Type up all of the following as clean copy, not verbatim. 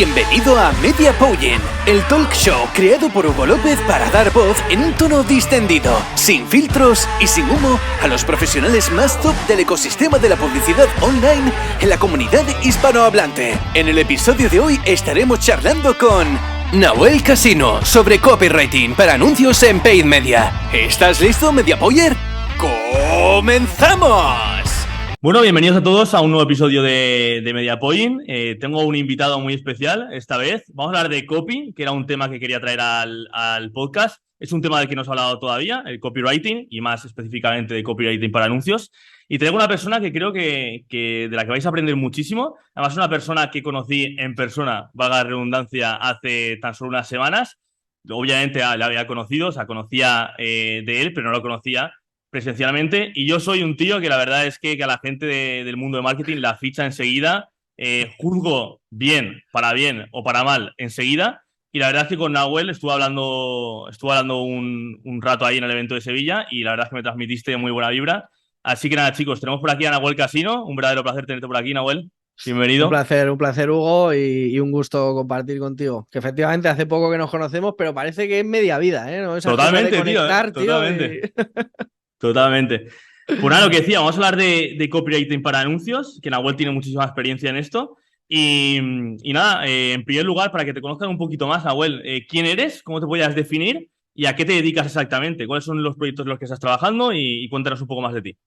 Bienvenido a Media Poyen, el talk show creado por Hugo López para dar voz en un tono distendido, sin filtros y sin humo a los profesionales más top del ecosistema de la publicidad online en la comunidad hispanohablante. En el episodio de hoy estaremos charlando con Nahuel Casino sobre copywriting para anuncios en Paid Media. ¿Estás listo, Media Poyer? ¡Comenzamos! Bueno, bienvenidos a todos a un nuevo episodio de MediaPoint. Tengo un invitado muy especial esta vez. Vamos a hablar de copy, que era un tema que quería traer al podcast. Es un tema del que no se ha hablado todavía, el copywriting, y más específicamente de copywriting para anuncios. Y traigo una persona que creo que de la que vais a aprender muchísimo. Además, es una persona que conocí en persona, valga la redundancia, hace tan solo unas semanas. Obviamente la había conocido, o sea, conocía de él, pero no lo conocía presencialmente, y yo soy un tío que la verdad es que a la gente del mundo de marketing la ficha enseguida, juzgo bien o para mal enseguida, y la verdad es que con Nahuel estuve hablando un rato ahí en el evento de Sevilla, y la verdad es que me transmitiste muy buena vibra. Así que nada, chicos, tenemos por aquí a Nahuel Casino. Un verdadero placer tenerte por aquí, Nahuel. Bienvenido. Un placer, Hugo, y un gusto compartir contigo. Que efectivamente hace poco que nos conocemos, pero parece que es media vida, ¿eh? ¿No? Esas Totalmente, cosas de conectar, tío. Totalmente. Totalmente. Pues nada, lo que decía, vamos a hablar de copywriting para anuncios, que Nahuel tiene muchísima experiencia en esto. Y nada, en primer lugar, para que te conozcan un poquito más, Nahuel, ¿quién eres? ¿Cómo te podrías definir? ¿Y a qué te dedicas exactamente? ¿Cuáles son los proyectos en los que estás trabajando? Y cuéntanos un poco más de ti.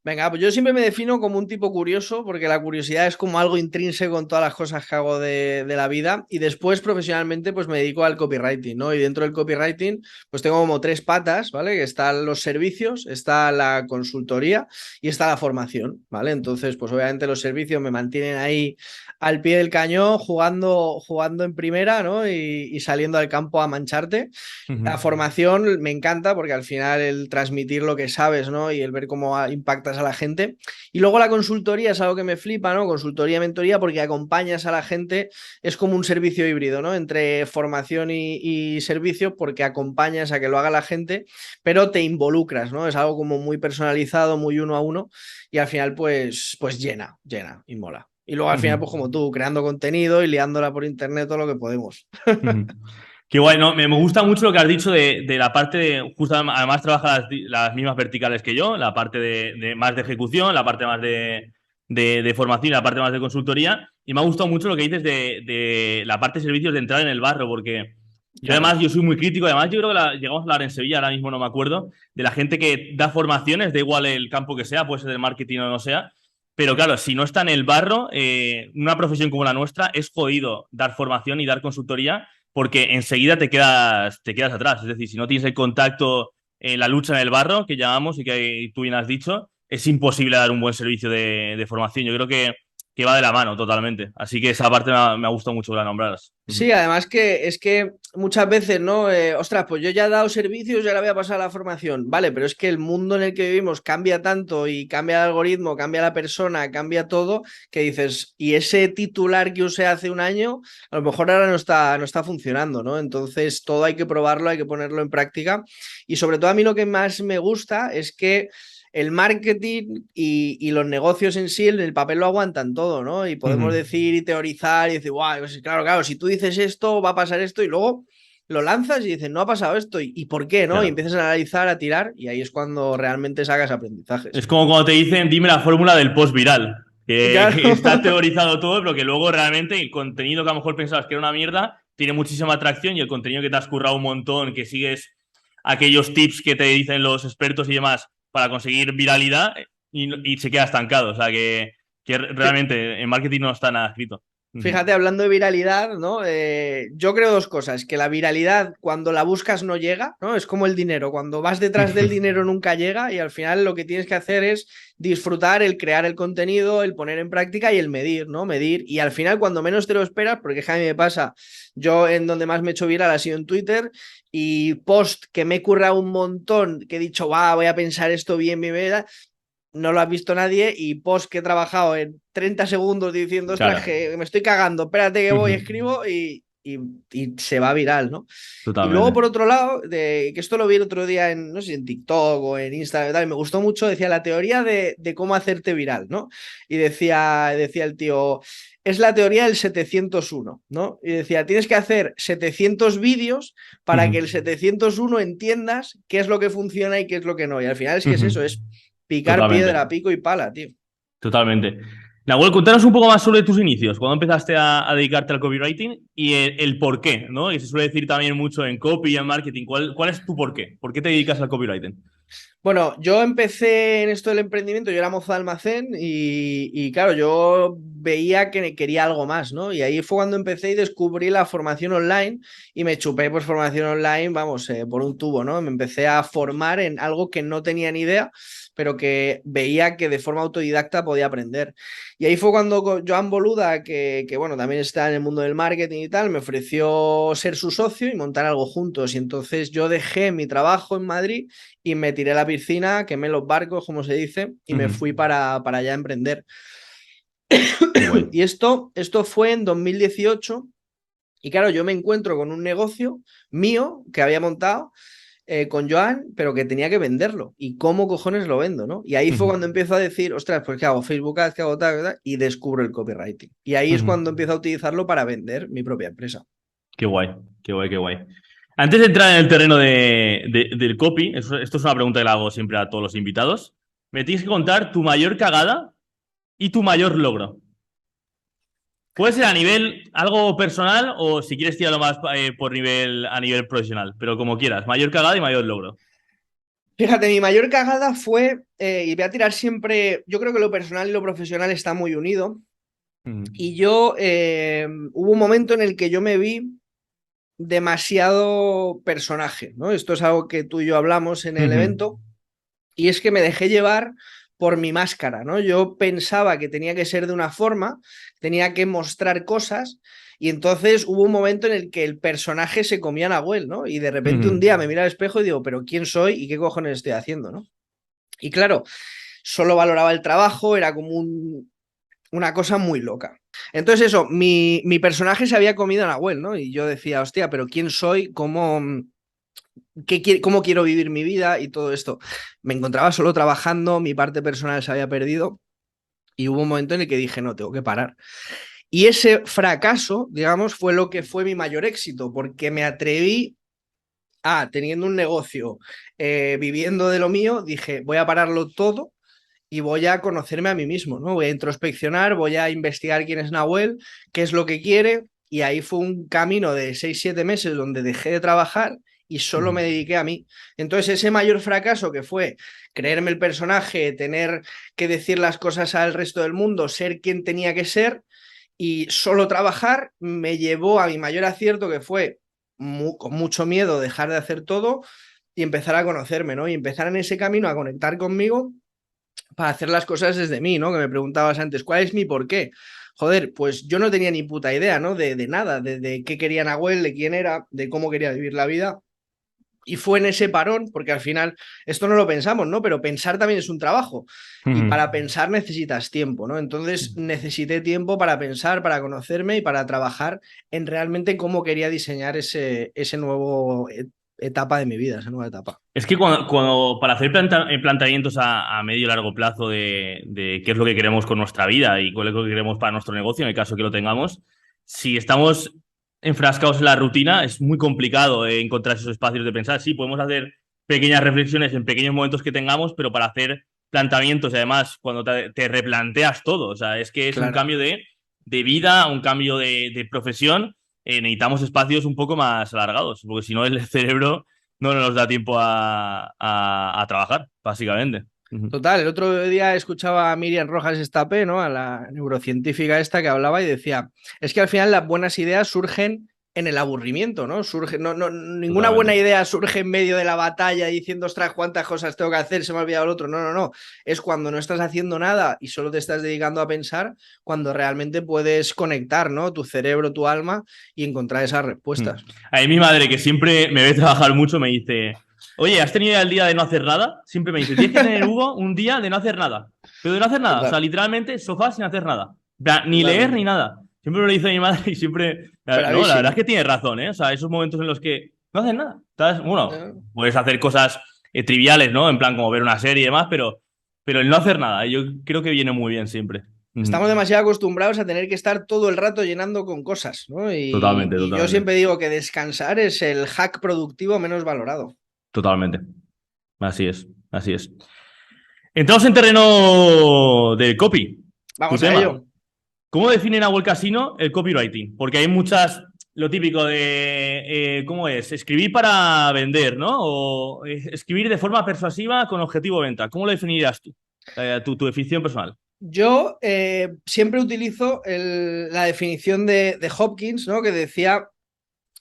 Venga, pues yo siempre me defino como un tipo curioso, porque la curiosidad es como algo intrínseco en todas las cosas que hago de la vida. Y después, profesionalmente, pues me dedico al copywriting, ¿no? Y dentro del copywriting, pues tengo como tres patas, ¿vale? Que están los servicios, está la consultoría y está la formación, ¿vale? Entonces, pues obviamente los servicios me mantienen ahí al pie del cañón, jugando en primera, ¿no? Y saliendo al campo a mancharte. La formación me encanta porque al final el transmitir lo que sabes, ¿no? Y el ver cómo impactas a la gente. Y luego la consultoría es algo que me flipa, ¿no? Consultoría, mentoría, porque acompañas a la gente, es como un servicio híbrido, ¿no? Entre formación y servicio, porque acompañas a que lo haga la gente, pero te involucras, ¿no? Es algo como muy personalizado, muy uno a uno, y al final pues llena y mola. Y luego al final, pues como tú, creando contenido y liándola por internet todo lo que podemos. Qué guay, ¿no? Me gusta mucho lo que has dicho de la parte de, justo además trabaja las mismas verticales que yo, la parte de más de ejecución, la parte más de formación y la parte más de consultoría. Y me ha gustado mucho lo que dices de la parte de servicios, de entrar en el barro, porque yo además yo soy muy crítico. Además yo creo que llegamos a hablar en Sevilla, ahora mismo no me acuerdo, de la gente que da formaciones, da igual el campo que sea, puede ser del marketing o no sea. Pero claro, si no está en el barro, una profesión como la nuestra, es jodido dar formación y dar consultoría, porque enseguida te quedas atrás. Es decir, si no tienes el contacto en la lucha en el barro, que llamamos y que tú bien has dicho, es imposible dar un buen servicio de formación. Yo creo que va de la mano totalmente. Así que esa parte me ha gustado mucho que la nombraras. Sí, además que es que muchas veces, ¿no? Ostras, pues yo ya he dado servicios y ahora voy a pasar a la formación. Vale, pero es que el mundo en el que vivimos cambia tanto y cambia el algoritmo, cambia la persona, cambia todo, que dices, y ese titular que usé hace un año, a lo mejor ahora no está funcionando, ¿no? Entonces todo hay que probarlo, hay que ponerlo en práctica. Y sobre todo a mí lo que más me gusta es que el marketing y los negocios en sí, en el papel lo aguantan todo, ¿no? Y podemos decir y teorizar y decir, guau, pues claro, si tú dices esto, va a pasar esto, y luego lo lanzas y dices, no ha pasado esto, ¿y por qué, no? Claro. Y empiezas a analizar, a tirar, y ahí es cuando realmente sacas aprendizajes. Es como cuando te dicen, dime la fórmula del post viral, que Claro. está teorizado todo, pero que luego realmente el contenido que a lo mejor pensabas que era una mierda tiene muchísima atracción, y el contenido que te has currado un montón, que sigues aquellos tips que te dicen los expertos y demás para conseguir viralidad, y se queda estancado. O sea que realmente en marketing no está nada escrito. Fíjate, hablando de viralidad, ¿no? Yo creo dos cosas, que la viralidad cuando la buscas no llega, ¿no? Es como el dinero, cuando vas detrás del dinero nunca llega, y al final lo que tienes que hacer es disfrutar, el crear el contenido, el poner en práctica y el medir, ¿no? Medir, y al final cuando menos te lo esperas, porque a mí me pasa, yo en donde más me he hecho viral ha sido en Twitter, y post que me he currado un montón, que he dicho, voy a pensar esto bien, no lo ha visto nadie, y post que he trabajado en 30 segundos diciendo, ostras, Claro. que me estoy cagando, espérate que voy, escribo, y y se va viral, ¿no? Y luego, Totalmente. por otro lado, que esto lo vi el otro día en, no sé, en TikTok o en Instagram y tal, y me gustó mucho, decía la teoría de cómo hacerte viral, ¿no? Y decía el tío, es la teoría del 701, ¿no? Y decía, tienes que hacer 700 vídeos para que el 701 entiendas qué es lo que funciona y qué es lo que no. Y al final es que es eso, es picar Totalmente. piedra, pico y pala, tío. Totalmente. Nahuel, cuéntanos un poco más sobre tus inicios. ¿Cuándo empezaste a dedicarte al copywriting y el por qué, ¿no? Y se suele decir también mucho en copy y en marketing. ¿Cuál es tu por qué? ¿Por qué te dedicas al copywriting? Bueno, yo empecé en esto del emprendimiento, yo era mozo de almacén y claro, yo veía que quería algo más, ¿no? Y ahí fue cuando empecé y descubrí la formación online y me chupé pues formación online, vamos, por un tubo, ¿no? Me empecé a formar en algo que no tenía ni idea, pero que veía que de forma autodidacta podía aprender. Y ahí fue cuando Joan Boluda, que bueno, también está en el mundo del marketing y tal, me ofreció ser su socio y montar algo juntos. Y entonces yo dejé mi trabajo en Madrid y me tiré a la piscina, quemé los barcos, como se dice, y me fui para allá a emprender. Qué guay. Y esto fue en 2018 y claro, yo me encuentro con un negocio mío que había montado con Joan, pero que tenía que venderlo. ¿Y cómo cojones lo vendo, no? Y ahí fue cuando empiezo a decir, ostras, pues ¿qué hago? Facebook Ads, ¿qué hago tal, tal? Y descubro el copywriting. Y ahí es cuando empiezo a utilizarlo para vender mi propia empresa. Qué guay, qué guay, qué guay. Antes de entrar en el terreno del copy, esto es una pregunta que le hago siempre a todos los invitados, me tienes que contar tu mayor cagada y tu mayor logro. Puede ser a nivel algo personal o si quieres tirarlo más a nivel profesional, pero como quieras, mayor cagada y mayor logro. Fíjate, mi mayor cagada fue, y voy a tirar siempre, yo creo que lo personal y lo profesional está muy unido, y yo hubo un momento en el que yo me vi demasiado personaje, ¿no? Esto es algo que tú y yo hablamos en el evento, y es que me dejé llevar por mi máscara, ¿no? Yo pensaba que tenía que ser de una forma, tenía que mostrar cosas, y entonces hubo un momento en el que el personaje se comía a Nahuel, ¿no? Y de repente un día me miro al espejo y digo, pero ¿quién soy y qué cojones estoy haciendo, ¿no? Y claro, solo valoraba el trabajo, era como una cosa muy loca. Entonces eso, mi personaje se había comido a Nahuel, ¿no? Y yo decía, hostia, pero ¿quién soy? ¿Cómo quiero vivir mi vida? Y todo esto. Me encontraba solo trabajando, mi parte personal se había perdido y hubo un momento en el que dije, no, tengo que parar. Y ese fracaso, digamos, fue lo que fue mi mayor éxito, porque me atreví a, teniendo un negocio, viviendo de lo mío, dije, voy a pararlo todo y voy a conocerme a mí mismo, ¿no? Voy a introspeccionar, voy a investigar quién es Nahuel, qué es lo que quiere, y ahí fue un camino de 6-7 meses donde dejé de trabajar y solo me dediqué a mí. Entonces ese mayor fracaso que fue creerme el personaje, tener que decir las cosas al resto del mundo, ser quien tenía que ser y solo trabajar, me llevó a mi mayor acierto que fue con mucho miedo dejar de hacer todo y empezar a conocerme, ¿no? Y empezar en ese camino a conectar conmigo para hacer las cosas desde mí, ¿no? Que me preguntabas antes, ¿cuál es mi por qué? Joder, pues yo no tenía ni puta idea, ¿no? De nada, de qué quería Nahuel, de quién era, de cómo quería vivir la vida. Y fue en ese parón, porque al final, esto no lo pensamos, ¿no? Pero pensar también es un trabajo. Y para pensar necesitas tiempo, ¿no? Entonces necesité tiempo para pensar, para conocerme y para trabajar en realmente cómo quería diseñar ese nuevo etapa de mi vida, esa nueva etapa. Es que para hacer planteamientos a medio y largo plazo de qué es lo que queremos con nuestra vida y cuál es lo que queremos para nuestro negocio, en el caso que lo tengamos, si estamos enfrascados en la rutina, es muy complicado encontrar esos espacios de pensar. Sí, podemos hacer pequeñas reflexiones en pequeños momentos que tengamos, pero para hacer planteamientos y además cuando te replanteas todo, o sea, es que es un Claro. cambio de vida, un cambio de profesión, necesitamos espacios un poco más alargados, porque si no el cerebro no nos da tiempo a trabajar, básicamente. Total, el otro día escuchaba a Miriam Rojas Estapé, ¿no? A la neurocientífica esta que hablaba y decía, es que al final las buenas ideas surgen en el aburrimiento, ¿no? Ninguna buena Totalmente. idea surge en medio de la batalla diciendo, ostras, cuántas cosas tengo que hacer, se me ha olvidado el otro. No, no, no. Es cuando no estás haciendo nada y solo te estás dedicando a pensar, cuando realmente puedes conectar, ¿no? Tu cerebro, tu alma y encontrar esas respuestas. A mí mi madre, que siempre me ve trabajar mucho, me dice, oye, ¿has tenido el día de no hacer nada? Siempre me dice, tienes que tener, Hugo, un día de no hacer nada. Pero de no hacer nada, o sea, Total, literalmente sofá sin hacer nada. Ni leer ni totalmente. nada. Siempre me lo dice mi madre y siempre... No, la Bravísimo. verdad es que tiene razón, ¿eh? O sea, esos momentos en los que no haces nada. ¿Sabes? Bueno, ¿No? puedes hacer cosas triviales, ¿no? En plan como ver una serie y demás, pero el no hacer nada, yo creo que viene muy bien siempre. Estamos Ujú. demasiado acostumbrados a tener que estar todo el rato llenando con cosas, ¿no? Totalmente, Y yo totalmente. siempre digo que descansar es el hack productivo menos valorado. Totalmente. Así es, así es. Entramos en terreno del copy, tu Vamos a tema. ello. ¿Cómo define Nahuel Casino el copywriting? Porque hay muchas, lo típico de, ¿cómo es? Escribir para vender, ¿no? O escribir de forma persuasiva con objetivo de venta. ¿Cómo lo definirías tú? Tu definición personal. Yo siempre utilizo la definición de Hopkins, ¿no? Que decía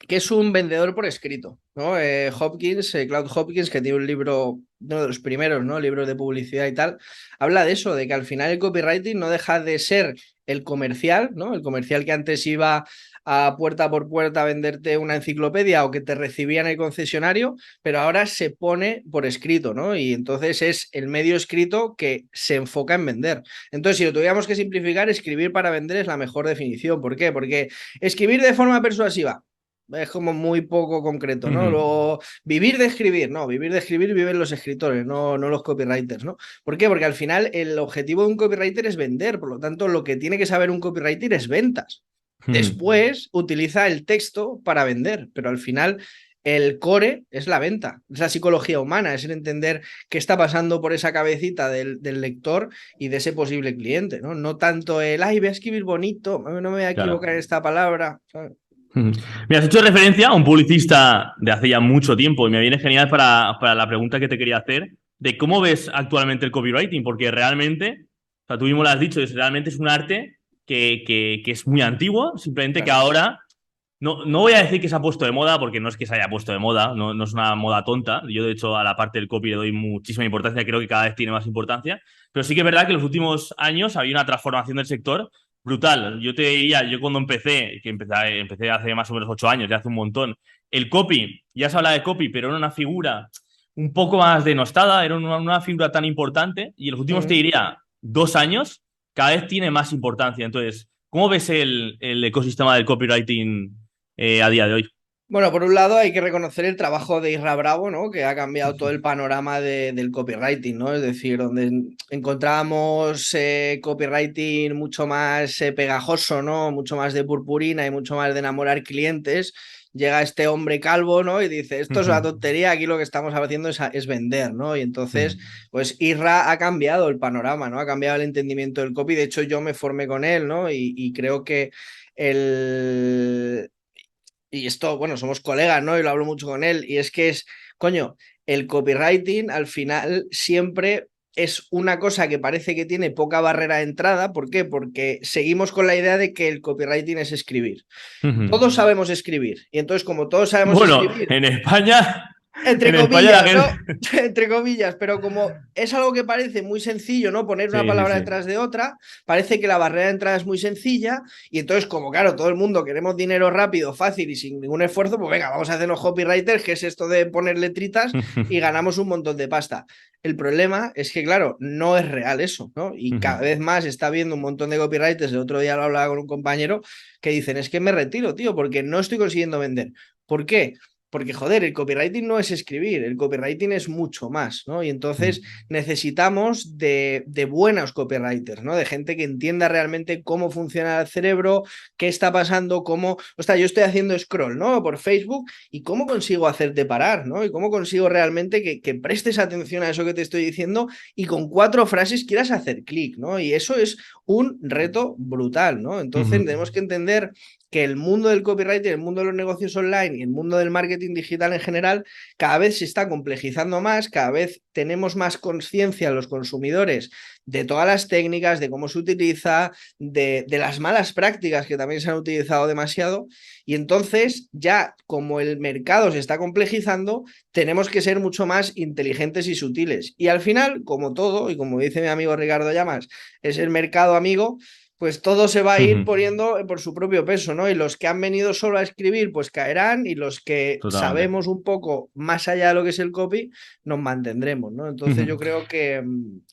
que es un vendedor por escrito, ¿no? Hopkins, Cloud Hopkins, que tiene un libro, uno de los primeros, ¿no? Libros de publicidad y tal, habla de eso, de que al final el copywriting no deja de ser el comercial, ¿no? El comercial que antes iba a puerta por puerta a venderte una enciclopedia o que te recibía en el concesionario, pero ahora se pone por escrito, ¿no? Y entonces es el medio escrito que se enfoca en vender. Entonces, si lo tuviéramos que simplificar, escribir para vender es la mejor definición. ¿Por qué? Porque escribir de forma persuasiva es como muy poco concreto, ¿no? Ujú, Luego, vivir de escribir, no, vivir de escribir viven los escritores, no los copywriters, ¿no? ¿Por qué? Porque al final el objetivo de un copywriter es vender, por lo tanto, lo que tiene que saber un copywriter es ventas. ujú. Después utiliza el texto para vender, pero al final el core es la venta, es la psicología humana, es el entender qué está pasando por esa cabecita del lector y de ese posible cliente, ¿no? No tanto el, ay, voy a escribir bonito, no me voy a Claro. equivocar en esta palabra, ¿sabes? Ujú. Mira, has hecho referencia a un publicista de hace ya mucho tiempo y me viene genial para la pregunta que te quería hacer de cómo ves actualmente el copywriting, porque realmente, o sea, tú mismo lo has dicho, realmente es un arte que es muy antiguo, simplemente que Claro. ahora, no voy a decir que se ha puesto de moda, porque no es que se haya puesto de moda, no es una moda tonta, yo de hecho a la parte del copy le doy muchísima importancia, creo que cada vez tiene más importancia, pero sí que es verdad que en los últimos años había una transformación del sector brutal. Yo te diría, yo cuando empecé hace más o menos 8 años, ya hace un montón. El copy, ya se habla de copy, pero era una figura un poco más denostada, era una figura tan importante, y en los últimos, te Mm. diría, 2 años, cada vez tiene más importancia. Entonces, ¿cómo ves el ecosistema del copywriting a día de hoy? Bueno, por un lado hay que reconocer el trabajo de Isra Bravo, ¿no? Que ha cambiado todo el panorama del copywriting, ¿no? Es decir, donde encontrábamos copywriting mucho más pegajoso, ¿no? Mucho más de purpurina y mucho más de enamorar clientes. Llega este hombre calvo, ¿no? Y dice, esto es una tontería, aquí lo que estamos haciendo es vender, ¿no? Y entonces, pues Isra ha cambiado el panorama, ¿no? Ha cambiado el entendimiento del copy. De hecho, yo me formé con él, ¿no? Y creo que el, y esto, bueno, somos colegas, ¿no? Y lo hablo mucho con él, y es que es, coño, el copywriting al final siempre es una cosa que parece que tiene poca barrera de entrada. ¿Por qué? Porque seguimos con la idea de que el copywriting es escribir. Todos sabemos escribir, y entonces como todos sabemos Bueno, escribir, en España, entre en España la comillas, ¿no? gente... Entre comillas, pero como es algo que parece muy sencillo, ¿no? Poner una Sí, sí, palabra sí. detrás de otra, parece que la barrera de entrada es muy sencilla y entonces como claro, todo el mundo queremos dinero rápido, fácil y sin ningún esfuerzo, pues venga, vamos a hacer los copywriters, que es esto de poner letritas y ganamos un montón de pasta. El problema es que, claro, no es real eso, ¿no? Y cada vez más está habiendo un montón de copywriters, el otro día lo hablaba con un compañero, que dicen, es que me retiro, tío, porque no estoy consiguiendo vender. ¿Por qué? Porque, joder, el copywriting no es escribir, el copywriting es mucho más, ¿no? Y entonces necesitamos de buenos copywriters, ¿no? De gente que entienda realmente cómo funciona el cerebro, qué está pasando, cómo... O sea, yo estoy haciendo scroll, ¿no? Por Facebook y cómo consigo hacerte parar, ¿no? Y cómo consigo realmente que prestes atención a eso que te estoy diciendo y con 4 frases quieras hacer clic, ¿no? Y eso es un reto brutal, ¿no? Entonces tenemos que entender que el mundo del copywriting, el mundo de los negocios online y el mundo del marketing digital en general cada vez se está complejizando más, cada vez tenemos más conciencia los consumidores de todas las técnicas, de cómo se utiliza, de las malas prácticas que también se han utilizado demasiado y entonces ya como el mercado se está complejizando, tenemos que ser mucho más inteligentes y sutiles. Y al final, como todo, y como dice mi amigo Ricardo Llamas, es el mercado amigo, pues todo se va a ir poniendo por su propio peso, ¿no? Y los que han venido solo a escribir, pues caerán, y los que Totalmente. sabemos un poco más allá de lo que es el copy, nos mantendremos, ¿no? Entonces yo creo que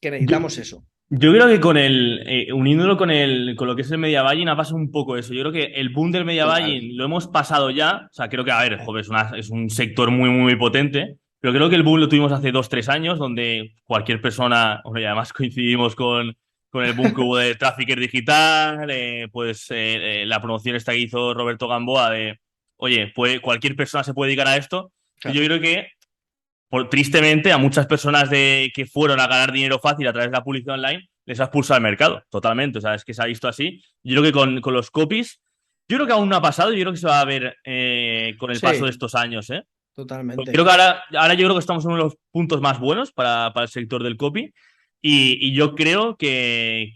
Yo, necesitamos eso. Yo creo que uniéndolo con lo que es el media buying ha pasado un poco eso. Yo creo que el boom del media Total. buying lo hemos pasado ya. O sea, creo que, a ver, joder, es un sector muy, muy potente. Pero creo que el boom lo tuvimos hace 2, 3 años, donde cualquier persona, bueno, y además coincidimos con el boom que hubo de Trafficker Digital, la promoción esta que hizo Roberto Gamboa de, oye, cualquier persona se puede dedicar a esto. Yo Claro. creo que tristemente, a muchas personas que fueron a ganar dinero fácil a través de la publicidad online, les ha expulsado el mercado, totalmente. O sea, es que se ha visto así. Yo creo que con los copies, yo creo que aún no ha pasado, yo creo que se va a ver con el paso de Sí, estos años, ¿eh? Porque totalmente. creo que ahora yo creo que estamos en uno de los puntos más buenos para el sector del copy. Y yo creo que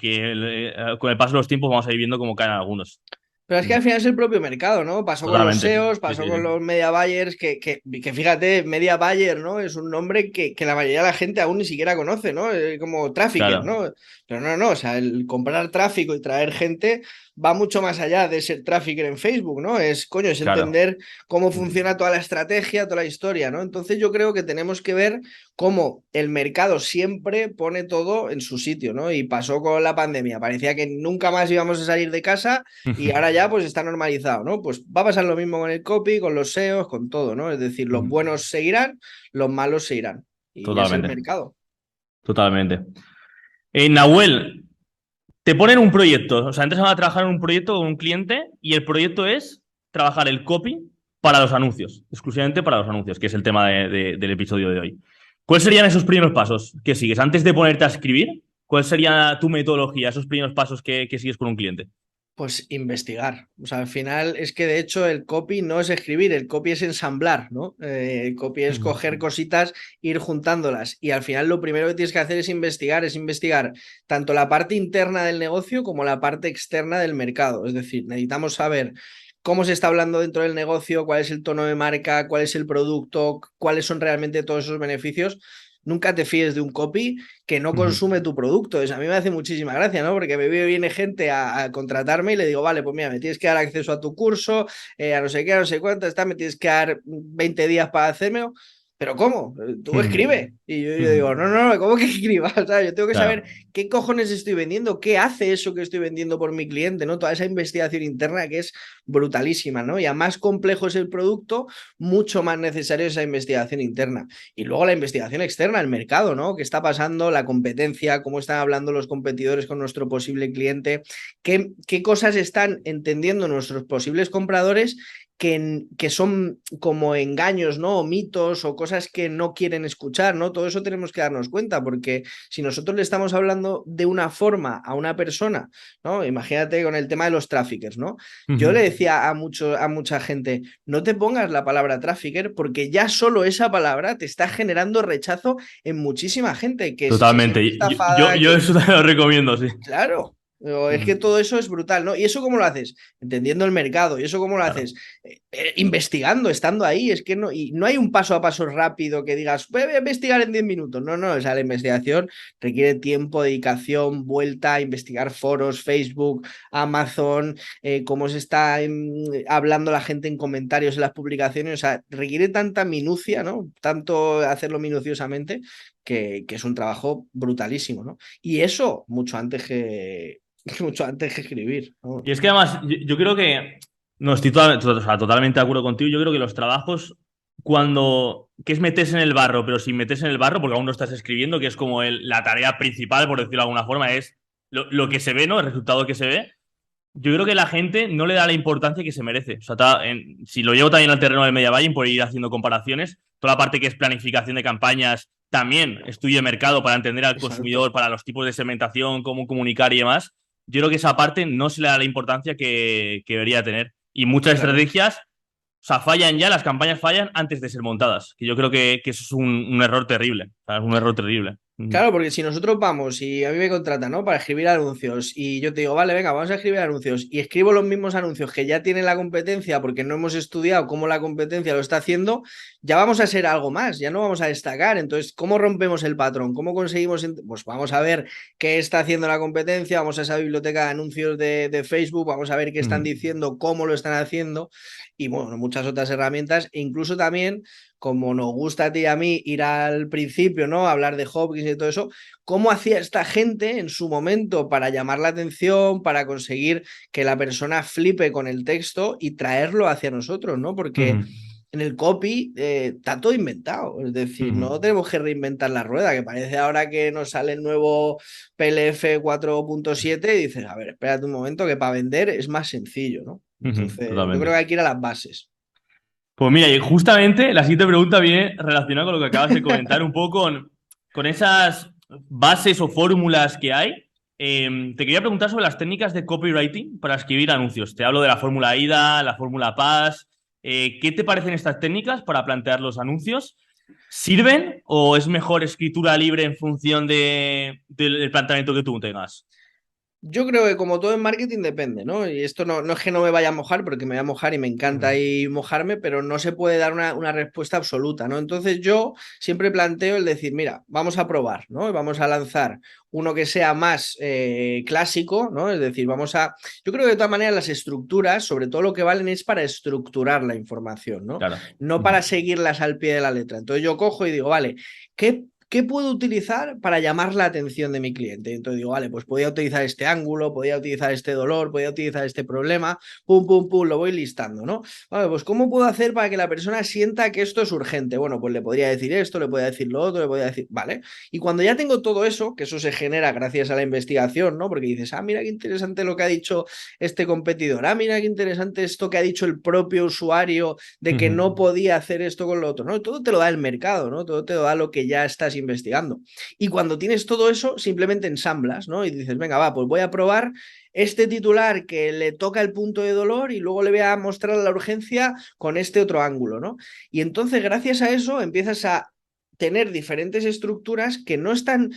con el paso de los tiempos vamos a ir viendo cómo caen algunos. Pero es que Mm. al final es el propio mercado, ¿no? Pasó con los Totalmente. SEOs, Sí, pasó sí, con sí. los media buyers, que fíjate, media buyer, ¿no? Es un nombre que la mayoría de la gente aún ni siquiera conoce, ¿no? Como trafficker, Claro. ¿no? Pero no, o sea, el comprar tráfico y traer gente va mucho más allá de ser trafficker en Facebook, ¿no? Es, coño, es Claro. entender cómo Mm. funciona toda la estrategia, toda la historia, ¿no? Entonces yo creo que tenemos que ver cómo el mercado siempre pone todo en su sitio, ¿no? Y pasó con la pandemia, parecía que nunca más íbamos a salir de casa y ahora ya pues está normalizado, ¿no? Pues va a pasar lo mismo con el copy, con los SEOs, con todo, ¿no? Es decir, los Mm. buenos seguirán, los malos se irán. Y es el Totalmente. mercado. Totalmente. Nahuel, te ponen un proyecto, o sea, entras a trabajar en un proyecto con un cliente y el proyecto es trabajar el copy para los anuncios, exclusivamente para los anuncios, que es el tema del episodio de hoy. ¿Cuáles serían esos primeros pasos que sigues? Antes de ponerte a escribir, ¿cuál sería tu metodología, esos primeros pasos que sigues con un cliente? Pues investigar. O sea, al final es que de hecho el copy no es escribir, el copy es ensamblar, ¿no? El copy es coger cositas, ir juntándolas. Y al final lo primero que tienes que hacer es investigar tanto la parte interna del negocio como la parte externa del mercado. Es decir, necesitamos saber cómo se está hablando dentro del negocio, cuál es el tono de marca, cuál es el producto, cuáles son realmente todos esos beneficios. Nunca te fíes de un copy que no consume tu producto. Eso a mí me hace muchísima gracia, ¿no? Porque viene gente a contratarme y le digo, vale, pues mira, me tienes que dar acceso a tu curso, a no sé qué, a no sé cuánto, está, me tienes que dar 20 días para hacérmelo. ¿Pero cómo? Tú escribe. Y yo digo, no, ¿cómo que escriba? O sea, yo tengo que saber Claro, qué cojones estoy vendiendo, qué hace eso que estoy vendiendo por mi cliente, ¿no? Toda esa investigación interna que es brutalísima, ¿no? Y a más complejo es el producto, mucho más necesario es esa investigación interna. Y luego la investigación externa, el mercado, ¿no? ¿Qué está pasando? La competencia, cómo están hablando los competidores con nuestro posible cliente, qué cosas están entendiendo nuestros posibles compradores que son como engaños, ¿no? O mitos o cosas que no quieren escuchar, ¿no? Todo eso tenemos que darnos cuenta, porque si nosotros le estamos hablando de una forma a una persona, ¿no? Imagínate con el tema de los traffickers, ¿no? Yo le decía a mucha gente, no te pongas la palabra trafficker porque ya solo esa palabra te está generando rechazo en muchísima gente que se totalmente. siente estafada, Yo eso te lo recomiendo, sí. claro, es que todo eso es brutal, ¿no? ¿Y eso cómo lo haces? Entendiendo el mercado. ¿Y eso cómo lo Claro. haces? Investigando, estando ahí. Es que no, y no hay un paso a paso rápido que digas, voy a investigar en 10 minutos. No, no, o sea, la investigación requiere tiempo, dedicación, vuelta, investigar foros, Facebook, Amazon, cómo se está hablando la gente en comentarios en las publicaciones. O sea, requiere tanta minucia, ¿no? Tanto hacerlo minuciosamente que es un trabajo brutalísimo, ¿no? Y eso mucho antes mucho antes que escribir, ¿no? Y es que además, yo creo que, no estoy o sea, totalmente de acuerdo contigo, yo creo que los trabajos, que es meterse en el barro, pero sin meterse en el barro, porque aún no estás escribiendo, que es como la tarea principal, por decirlo de alguna forma, es lo que se ve, ¿no? El resultado que se ve. Yo creo que la gente no le da la importancia que se merece. O sea, si lo llevo también al terreno del media buying, por ir haciendo comparaciones, toda la parte que es planificación de campañas, también estudio de mercado para entender al Exacto, consumidor, para los tipos de segmentación, cómo comunicar y demás. Yo creo que esa parte no se le da la importancia que debería tener. Y muchas claro. estrategias, o sea, fallan ya, las campañas fallan antes de ser montadas. Que yo creo que eso es un error terrible. O sea, es un error terrible. Claro, porque si nosotros vamos y a mí me contratan, ¿no? Para escribir anuncios y yo te digo, vale, venga, vamos a escribir anuncios y escribo los mismos anuncios que ya tiene la competencia porque no hemos estudiado cómo la competencia lo está haciendo, ya vamos a ser algo más, ya no vamos a destacar. Entonces, ¿cómo rompemos el patrón? ¿Cómo conseguimos? Pues vamos a ver qué está haciendo la competencia, vamos a esa biblioteca de anuncios de Facebook, vamos a ver qué están diciendo, cómo lo están haciendo y bueno, muchas otras herramientas, e incluso también, como nos gusta a ti y a mí ir al principio, ¿no? Hablar de Hopkins y todo eso, cómo hacía esta gente en su momento para llamar la atención, para conseguir que la persona flipe con el texto y traerlo hacia nosotros, ¿no? Porque en el copy está todo inventado, es decir, no tenemos que reinventar la rueda, que parece ahora que nos sale el nuevo PLF 4.7 y dices, a ver, espérate un momento, que para vender es más sencillo, ¿no? Entonces, yo creo que hay que ir a las bases. Pues mira, y justamente la siguiente pregunta viene relacionada con lo que acabas de comentar, un poco con esas bases o fórmulas que hay. Te quería preguntar sobre las técnicas de copywriting para escribir anuncios. Te hablo de la fórmula AIDA, la fórmula PAS. ¿Qué te parecen estas técnicas para plantear los anuncios? ¿Sirven o es mejor escritura libre en función del planteamiento que tú tengas? Yo creo que como todo en marketing depende, ¿no? Y esto no es que no me vaya a mojar, porque me voy a mojar y me encanta ahí mojarme, pero no se puede dar una respuesta absoluta, ¿no? Entonces yo siempre planteo el decir, mira, vamos a probar, ¿no? Vamos a lanzar uno que sea más clásico, ¿no? Es decir, yo creo que de todas maneras las estructuras, sobre todo lo que valen es para estructurar la información, ¿no? Claro. No para seguirlas al pie de la letra. Entonces yo cojo y digo, vale, ¿qué puedo utilizar para llamar la atención de mi cliente? Entonces digo, vale, pues podía utilizar este ángulo, podía utilizar este dolor, podía utilizar este problema, pum, pum, pum, lo voy listando, ¿no? Vale, pues ¿cómo puedo hacer para que la persona sienta que esto es urgente? Bueno, pues le podría decir esto, le podría decir lo otro, le podría decir, vale. Y cuando ya tengo todo eso, que eso se genera gracias a la investigación, ¿no? Porque dices, ah, mira qué interesante lo que ha dicho este competidor, ah, mira qué interesante esto que ha dicho el propio usuario de que no podía hacer esto con lo otro, ¿no? Todo te lo da el mercado, ¿no? Todo te lo da lo que ya estás investigando. Y cuando tienes todo eso, simplemente ensamblas, ¿no? Y dices, venga, va, pues voy a probar este titular que le toca el punto de dolor y luego le voy a mostrar la urgencia con este otro ángulo, ¿no? Y entonces, gracias a eso, empiezas a tener diferentes estructuras que no están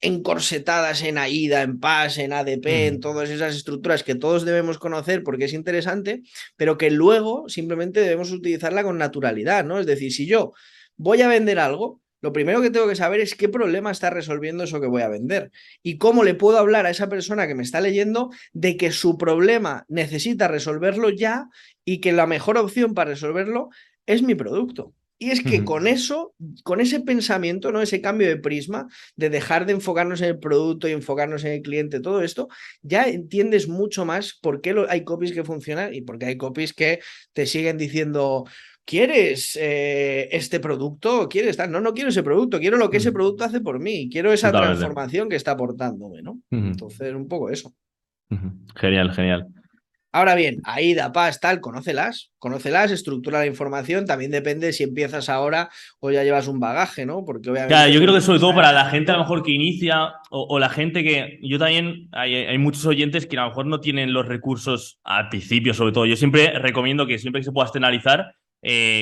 encorsetadas en AIDA, en PAS, en ADP, en todas esas estructuras que todos debemos conocer porque es interesante, pero que luego simplemente debemos utilizarla con naturalidad, ¿no? Es decir, si yo voy a vender algo, lo primero que tengo que saber es qué problema está resolviendo eso que voy a vender y cómo le puedo hablar a esa persona que me está leyendo de que su problema necesita resolverlo ya y que la mejor opción para resolverlo es mi producto. Y es que con eso, con ese pensamiento, ¿no? Ese cambio de prisma, de dejar de enfocarnos en el producto y enfocarnos en el cliente, todo esto, ya entiendes mucho más por qué hay copies que funcionan y por qué hay copies que te siguen diciendo, ¿quieres este producto? ¿Quieres tal? No quiero ese producto, quiero lo que ese producto hace por mí, quiero esa transformación que está aportándome, ¿no? Entonces, un poco eso. Genial, genial. Ahora bien, AIDA, PAS, tal, conócelas, estructura la información, también depende si empiezas ahora o ya llevas un bagaje, ¿no? Porque obviamente... Claro, yo creo que sobre todo para la gente a lo mejor que inicia o la gente que... Yo también, hay muchos oyentes que a lo mejor no tienen los recursos al principio, sobre todo. Yo siempre recomiendo que siempre que se pueda externalizar,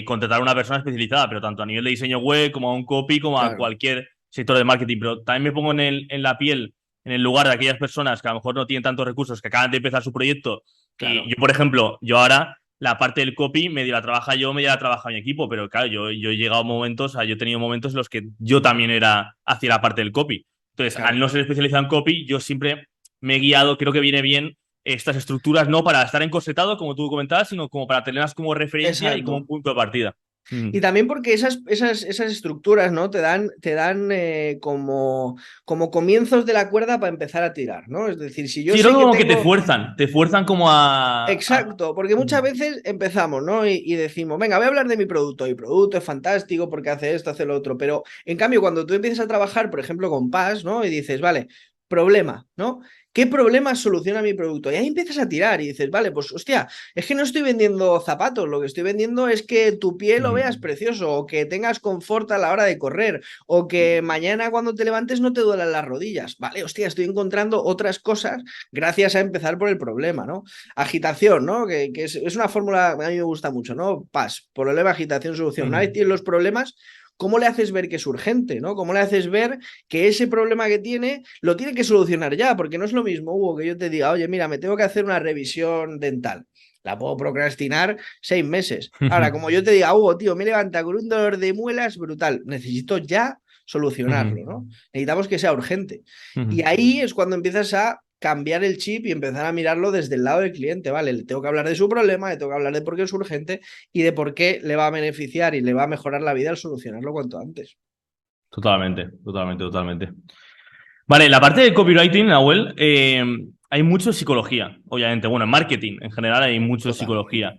contratar a una persona especializada, pero tanto a nivel de diseño web como a un copy, como a cualquier sector de marketing. Pero también me pongo en la piel, en el lugar de aquellas personas que a lo mejor no tienen tantos recursos, que acaban de empezar su proyecto. Claro. Y yo, por ejemplo, ahora la parte del copy medio la trabaja yo, medio la trabaja mi equipo, pero claro, yo he llegado a momentos, yo he tenido momentos en los que yo también era hacia la parte del copy. Entonces, al no ser especializado en copy, yo siempre me he guiado, creo que viene bien estas estructuras, no para estar encorsetado, como tú comentabas, sino como para tenerlas como referencia y como un punto de partida. Y también porque esas estructuras, ¿no? Te dan como comienzos de la cuerda para empezar a tirar, ¿no? Es decir, si yo sí, sé como que te fuerzan como a... Exacto, porque muchas veces empezamos, ¿no? Y decimos, venga, voy a hablar de mi producto es fantástico porque hace esto, hace lo otro, pero en cambio cuando tú empiezas a trabajar, por ejemplo, con PAS, ¿no? Y dices, vale, problema, ¿no? ¿Qué problema soluciona mi producto? Y ahí empiezas a tirar y dices, vale, pues hostia, es que no estoy vendiendo zapatos, lo que estoy vendiendo es que tu pie lo veas precioso, o que tengas confort a la hora de correr, o que mañana cuando te levantes no te duelan las rodillas. Vale, hostia, estoy encontrando otras cosas gracias a empezar por el problema, ¿no? Agitación, ¿no? Que es una fórmula que a mí me gusta mucho, ¿no? PAS, problema, agitación, solución. Una vez tienes los problemas, ¿cómo le haces ver que es urgente, ¿no? ¿Cómo le haces ver que ese problema que tiene lo tiene que solucionar ya? Porque no es lo mismo, Hugo, que yo te diga, oye, mira, me tengo que hacer una revisión dental. La puedo procrastinar 6 meses. Ahora, como yo te diga, Hugo, tío, me levanta con un dolor de muelas brutal. Necesito ya solucionarlo, ¿no? Necesitamos que sea urgente. Y ahí es cuando empiezas a cambiar el chip y empezar a mirarlo desde el lado del cliente, ¿vale? Le tengo que hablar de su problema, le tengo que hablar de por qué es urgente y de por qué le va a beneficiar y le va a mejorar la vida al solucionarlo cuanto antes. Totalmente, totalmente, totalmente. Vale, la parte de copywriting, Nahuel, hay mucho psicología, obviamente. Bueno, en marketing en general hay mucho Total. psicología.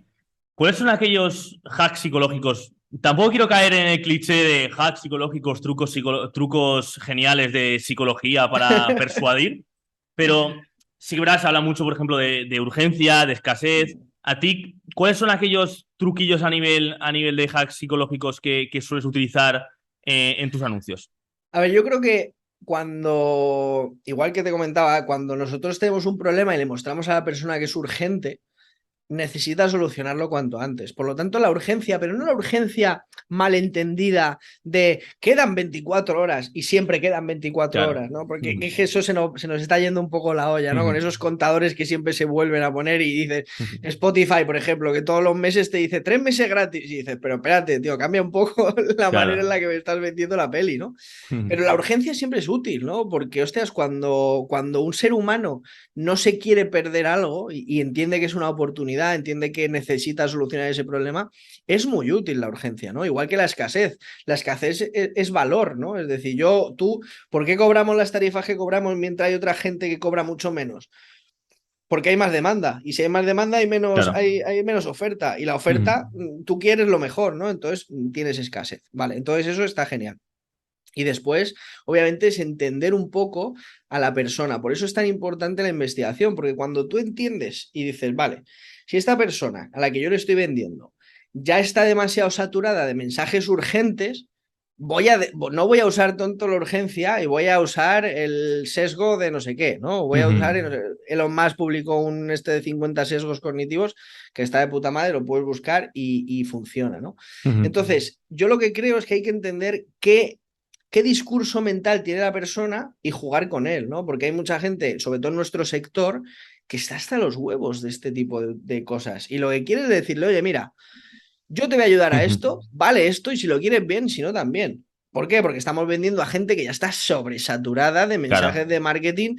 ¿Cuáles son aquellos hacks psicológicos? Tampoco quiero caer en el cliché de hacks psicológicos, trucos geniales de psicología para persuadir, pero sí que verás, se habla mucho, por ejemplo, de urgencia, de escasez. A ti, ¿cuáles son aquellos truquillos a nivel de hacks psicológicos que sueles utilizar en tus anuncios? A ver, yo creo que cuando, igual que te comentaba, cuando nosotros tenemos un problema y le mostramos a la persona que es urgente, necesita solucionarlo cuanto antes. Por lo tanto, la urgencia, pero no la urgencia malentendida de quedan 24 horas y siempre quedan 24 Claro. horas, ¿no? Porque es que eso se nos está yendo un poco la olla, ¿no? Con esos contadores que siempre se vuelven a poner y dices, Spotify, por ejemplo, que todos los meses te dice 3 meses gratis y dices, pero espérate, tío, cambia un poco la manera en Claro. la que me estás vendiendo la peli, ¿no? Pero la urgencia siempre es útil, ¿no? Porque, hostias, cuando un ser humano no se quiere perder algo y entiende que es una oportunidad, entiende que necesita solucionar ese problema, es muy útil la urgencia, ¿no? Igual que la escasez. La escasez es valor, ¿no? Es decir, ¿por qué cobramos las tarifas que cobramos mientras hay otra gente que cobra mucho menos? Porque hay más demanda. Y si hay más demanda, Claro. hay menos oferta. Y la oferta, tú quieres lo mejor, ¿no? Entonces tienes escasez. Vale, entonces eso está genial. Y después, obviamente, es entender un poco a la persona. Por eso es tan importante la investigación, porque cuando tú entiendes y dices, vale, si esta persona a la que yo le estoy vendiendo ya está demasiado saturada de mensajes urgentes, no voy a usar tonto la urgencia y voy a usar el sesgo de no sé qué, ¿no? Voy a usar, no sé, Elon Musk publicó un de 50 sesgos cognitivos que está de puta madre, lo puedes buscar y funciona, ¿no? Entonces, yo lo que creo es que hay que entender qué discurso mental tiene la persona y jugar con él, ¿no? Porque hay mucha gente, sobre todo en nuestro sector, que está hasta los huevos de este tipo de cosas. Y lo que quiere es decirle, oye, mira, yo te voy a ayudar a esto, vale esto, y si lo quieres bien, si no, también. ¿Por qué? Porque estamos vendiendo a gente que ya está sobresaturada de mensajes Claro. de marketing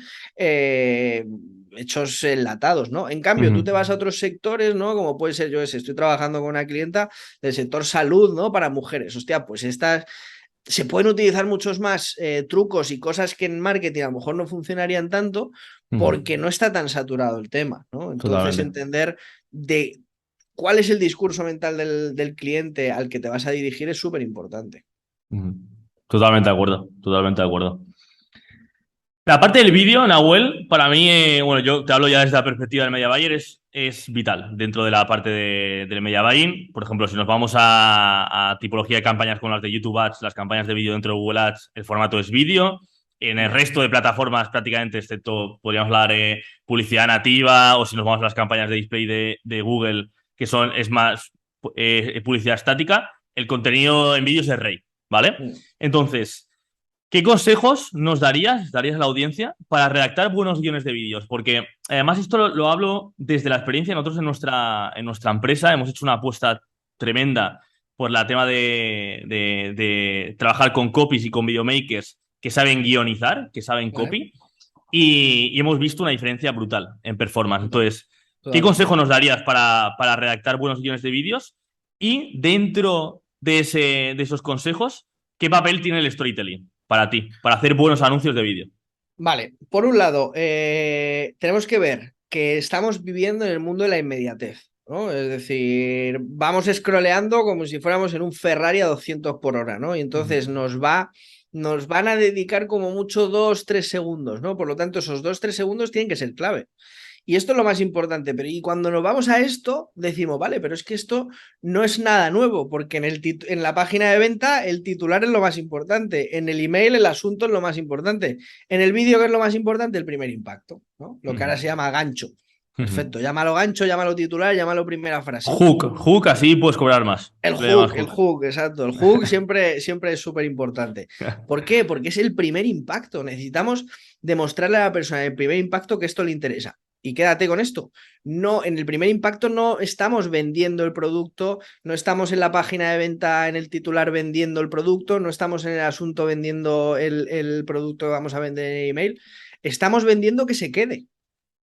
hechos enlatados, ¿no? En cambio, tú te vas a otros sectores, ¿no? Como puede ser, yo estoy trabajando con una clienta del sector salud, ¿no? Para mujeres. Hostia, pues estas se pueden utilizar muchos más trucos y cosas que en marketing a lo mejor no funcionarían tanto porque no está tan saturado el tema, ¿no? Entonces, Totalmente. entender de cuál es el discurso mental del cliente al que te vas a dirigir es súper importante. Totalmente de acuerdo, totalmente de acuerdo. La parte del vídeo, Nahuel, para mí, bueno, yo te hablo ya desde la perspectiva del media buyer, es vital dentro de la parte del media buying. Por ejemplo, si nos vamos a tipología de campañas como las de YouTube Ads, las campañas de vídeo dentro de Google Ads, el formato es vídeo. En el resto de plataformas, prácticamente, excepto, podríamos hablar de publicidad nativa, o si nos vamos a las campañas de display de Google, que es más publicidad estática, el contenido en vídeos es rey, ¿vale? Entonces, ¿qué consejos darías a la audiencia para redactar buenos guiones de vídeos? Porque además esto lo hablo desde la experiencia. Nosotros en nuestra empresa hemos hecho una apuesta tremenda por el tema de trabajar con copies y con videomakers que saben guionizar, que saben ¿Vale? copy, y hemos visto una diferencia brutal en performance. Entonces, ¿qué Totalmente. consejo nos darías para redactar buenos guiones de vídeos? Y dentro de esos consejos, ¿qué papel tiene el storytelling para ti, para hacer buenos anuncios de vídeo? Vale, por un lado, tenemos que ver que estamos viviendo en el mundo de la inmediatez, ¿no? Es decir, vamos scrolleando como si fuéramos en un Ferrari a 200 por hora, ¿no? Y entonces nos van a dedicar como mucho 2, 3 segundos, ¿no? Por lo tanto, esos 2, 3 segundos tienen que ser clave. Y esto es lo más importante. Pero y cuando nos vamos a esto, decimos, vale, pero es que esto no es nada nuevo, porque en la página de venta el titular es lo más importante, en el email el asunto es lo más importante, en el vídeo, ¿qué es lo más importante? El primer impacto, ¿no? Lo que ahora se llama gancho. Perfecto, llámalo gancho, llámalo titular, llámalo primera frase. Hook, así puedes cobrar más. El hook, exacto. El hook siempre es súper importante. ¿Por qué? Porque es el primer impacto. Necesitamos demostrarle a la persona en el primer impacto que esto le interesa. Y quédate con esto. No, en el primer impacto no estamos vendiendo el producto, no estamos en la página de venta, en el titular vendiendo el producto, no estamos en el asunto vendiendo el producto que vamos a vender en el email. estamos vendiendo que se quede.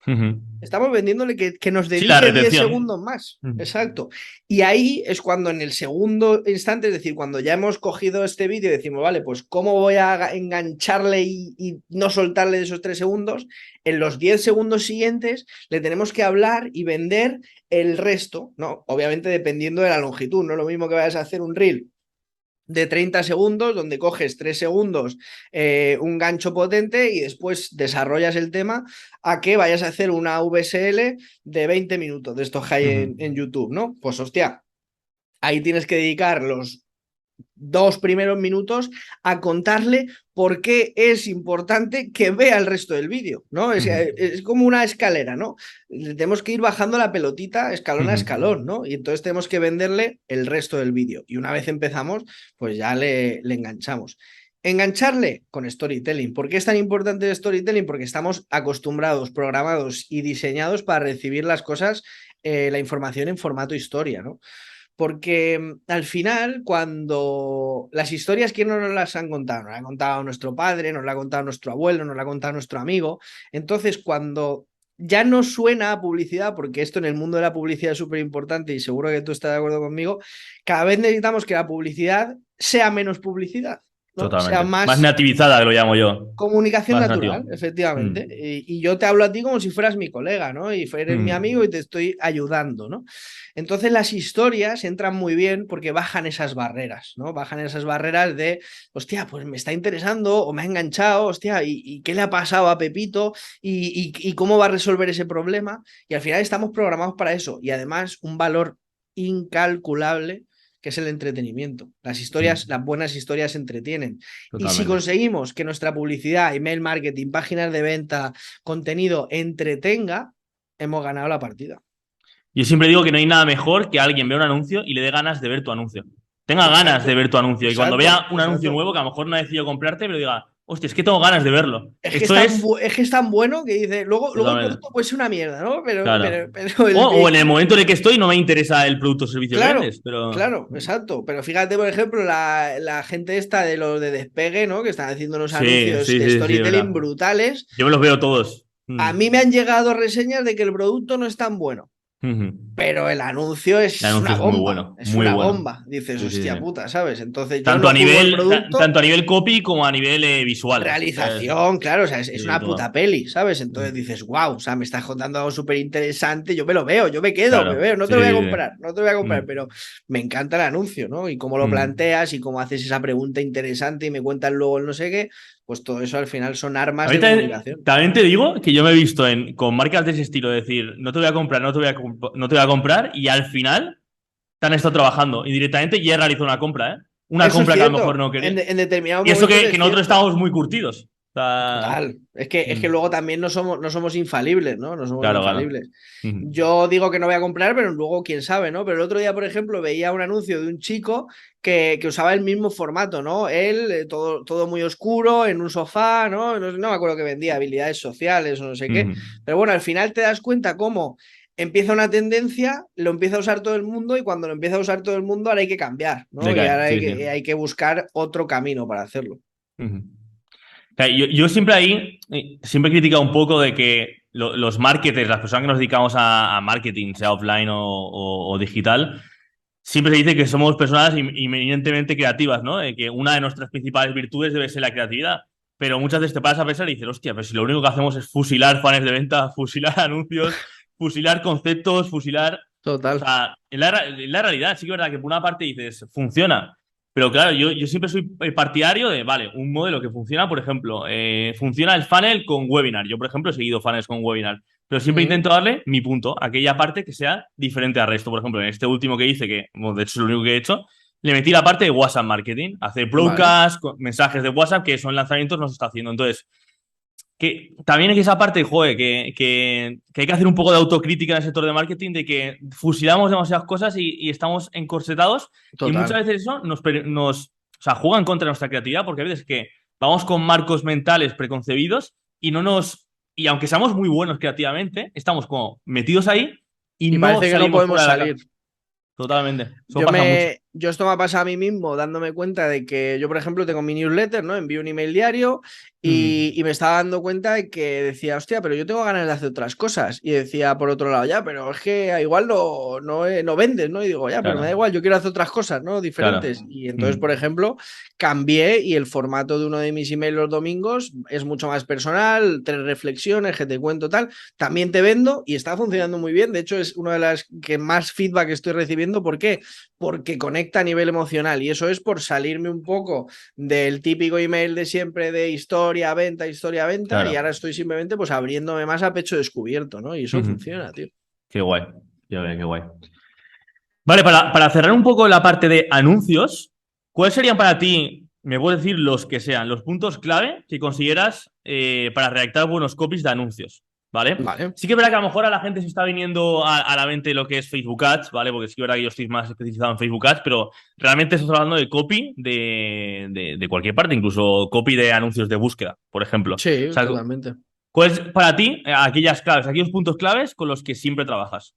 Ujú. Estamos vendiéndole que nos Sí, la dedique 10 retención. segundos más. Ujú. Exacto. Y ahí es cuando en el segundo instante, es decir, cuando ya hemos cogido este vídeo y decimos, vale, pues ¿cómo voy a engancharle y no soltarle de esos 3 segundos? En los 10 segundos siguientes le tenemos que hablar y vender el resto, ¿no? Obviamente dependiendo de la longitud, no es lo mismo que vayas a hacer un reel de 30 segundos, donde coges 3 segundos, un gancho potente y después desarrollas el tema, a que vayas a hacer una VSL de 20 minutos de estos que hay en YouTube, ¿no? Pues hostia, ahí tienes que dedicar los 2 primeros minutos a contarle por qué es importante que vea el resto del vídeo, ¿no? Es como una escalera, ¿no? Tenemos que ir bajando la pelotita escalón a escalón, ¿no? Y entonces tenemos que venderle el resto del vídeo. Y una vez empezamos, pues ya le enganchamos. Engancharle con storytelling. ¿Por qué es tan importante el storytelling? Porque estamos acostumbrados, programados y diseñados para recibir las cosas, la información en formato historia, ¿no? Porque al final, cuando las historias, ¿quién no nos las han contado? Nos la ha contado nuestro padre, nos la ha contado nuestro abuelo, nos la ha contado nuestro amigo. Entonces, cuando ya no suena a publicidad, porque esto en el mundo de la publicidad es súper importante y seguro que tú estás de acuerdo conmigo, cada vez necesitamos que la publicidad sea menos publicidad, ¿no? Sea Totalmente. Más más nativizada, que lo llamo yo. comunicación Más nativo. natural, efectivamente. Mm. Y yo te hablo a ti como si fueras mi colega, ¿no? Y eres mi amigo y te estoy ayudando, ¿no? Entonces las historias entran muy bien porque bajan esas barreras, ¿no? Bajan esas barreras de, hostia, pues me está interesando o me ha enganchado, hostia, ¿y qué le ha pasado a Pepito? ¿Y cómo va a resolver ese problema? Y al final estamos programados para eso. Y además un valor incalculable que es el entretenimiento. Las historias, las buenas historias entretienen. Y si Totalmente. conseguimos que nuestra publicidad, email marketing, páginas de venta, contenido entretenga, hemos ganado la partida. Yo siempre digo que no hay nada mejor que alguien vea un anuncio y le dé ganas de ver tu anuncio. Tenga ganas Exacto, de ver tu anuncio. Y cuando vea un anuncio exacto. nuevo que a lo mejor no ha decidido comprarte, pero diga, hostia, es que tengo ganas de verlo. Es que Esto es es que es tan bueno que dice, luego el totalmente. producto puede ser una mierda, ¿no? Claro. Pero O en el momento en el que estoy no me interesa el producto o servicio que claro, vendes, pero. claro, exacto. Pero fíjate, por ejemplo, la gente esta de los de Despegue, ¿no? Que están haciendo unos Sí, anuncios sí, de sí, sí, storytelling verdad. brutales. Yo me los veo todos. A mí me han llegado reseñas de que el producto no es tan bueno. Ujú. Pero el anuncio El es anuncio una es muy bomba, bueno, es muy una bueno. bomba. Dices, Sí, sí, hostia sí. puta, ¿sabes? Entonces yo Tanto no a juzgo el nivel, producto, tanto a nivel copy como a nivel visual. realización, claro, o sea, es Sí, una todo. puta peli, ¿sabes? Entonces dices, wow, o sea, me estás contando algo súper interesante, yo me lo veo, yo me quedo, me Claro. veo, no Sí, te lo voy a sí, comprar, sí. no te lo voy a comprar, Mm. pero me encanta el anuncio, ¿no? Y cómo lo Mm. planteas y cómo haces esa pregunta interesante y me cuentas luego el no sé qué, pues todo eso al final son A armas mí de también, comunicación. también te digo que yo me he visto con marcas de ese estilo decir, no te voy a comprar, no te voy a comprar, y al final te han estado trabajando indirectamente y he realizado una compra, ¿eh? Una Eso es compra que a lo mejor cierto, no quería. en determinados Y eso momentos que es nosotros cierto. estamos muy curtidos. O sea, Total, es que mm, luego también no somos infalibles, ¿no? No somos claro, claro. infalibles. Mm. Yo digo que no voy a comprar, pero luego quién sabe, ¿no? Pero el otro día, por ejemplo, veía un anuncio de un chico que usaba el mismo formato, ¿no? Él, todo muy oscuro, en un sofá, ¿no? No me acuerdo que vendía habilidades sociales o no sé qué. Mm. Pero bueno, al final te das cuenta cómo empieza una tendencia, lo empieza a usar todo el mundo y cuando lo empieza a usar todo el mundo ahora hay que cambiar, ¿no? Y Decae, ahora hay sí, que, sí. hay que buscar otro camino para hacerlo. Ujú. O sea, yo siempre ahí, siempre he criticado un poco de que los marketers, las personas que nos dedicamos a marketing, sea offline o digital, siempre se dice que somos personas inminentemente creativas, ¿no? Que una de nuestras principales virtudes debe ser la creatividad. Pero muchas veces te paras a pensar y dices, hostia, pero si lo único que hacemos es fusilar planes de venta, fusilar anuncios, fusilar conceptos, fusilar. O Total. sea, en la realidad, sí que es verdad que por una parte dices, funciona. Pero claro, yo siempre soy partidario de, vale, un modelo que funciona, por ejemplo, funciona el funnel con webinar. Yo, por ejemplo, he seguido funnels con webinar. Pero siempre Mm, intento darle mi punto, aquella parte que sea diferente al resto. Por ejemplo, en este último que hice, que bueno, de hecho es lo único que he hecho, le metí la parte de WhatsApp Marketing, hacer vale. broadcast, mensajes de WhatsApp, que son lanzamientos, nos está haciendo. Entonces, que también es esa parte, joder, que hay que hacer un poco de autocrítica en el sector de marketing, de que fusilamos demasiadas cosas y estamos encorsetados, y Total. muchas veces eso o sea, juega en contra de nuestra creatividad, porque hay veces que vamos con marcos mentales preconcebidos y no nos, y aunque seamos muy buenos creativamente, estamos como metidos ahí y Y no parece que no salimos podemos fuera de la salir. caja. Totalmente. Eso Yo pasa mucho. yo esto me ha pasado a mí mismo dándome cuenta de que yo, por ejemplo, tengo mi newsletter, ¿no? Envío un email diario y me estaba dando cuenta de que decía, hostia, pero yo tengo ganas de hacer otras cosas. Y decía, por otro lado, ya, pero es que igual no vendes, ¿no? Y digo, ya, pero me da Claro, igual, yo quiero hacer otras cosas, ¿no? claro. Diferentes. Y entonces, por ejemplo, cambié y el formato de uno de mis emails los domingos es mucho más personal, 3 reflexiones que te cuento tal. También te vendo y está funcionando muy bien. De hecho, es una de las que más feedback estoy recibiendo. ¿Por qué? Porque conecta a nivel emocional y eso es por salirme un poco del típico email de siempre de historia, venta y Claro. ahora estoy simplemente pues abriéndome más a pecho descubierto, ¿no? Y eso Ujú. funciona, tío. Qué guay. Ya veo, qué guay. Vale, para cerrar un poco la parte de anuncios, ¿cuáles serían para ti, me puedes decir los que sean, los puntos clave que consideras para redactar buenos copies de anuncios? ¿Vale? Vale. Sí que es verdad que a lo mejor a la gente se está viniendo a la mente lo que es Facebook Ads, ¿vale? Porque sí que es verdad que yo estoy más especializado en Facebook Ads, pero realmente estás hablando de copy de cualquier parte, incluso copy de anuncios de búsqueda, por ejemplo. O Sí, sea, totalmente. ¿cuál es para ti aquellas claves, aquellos puntos claves con los que siempre trabajas?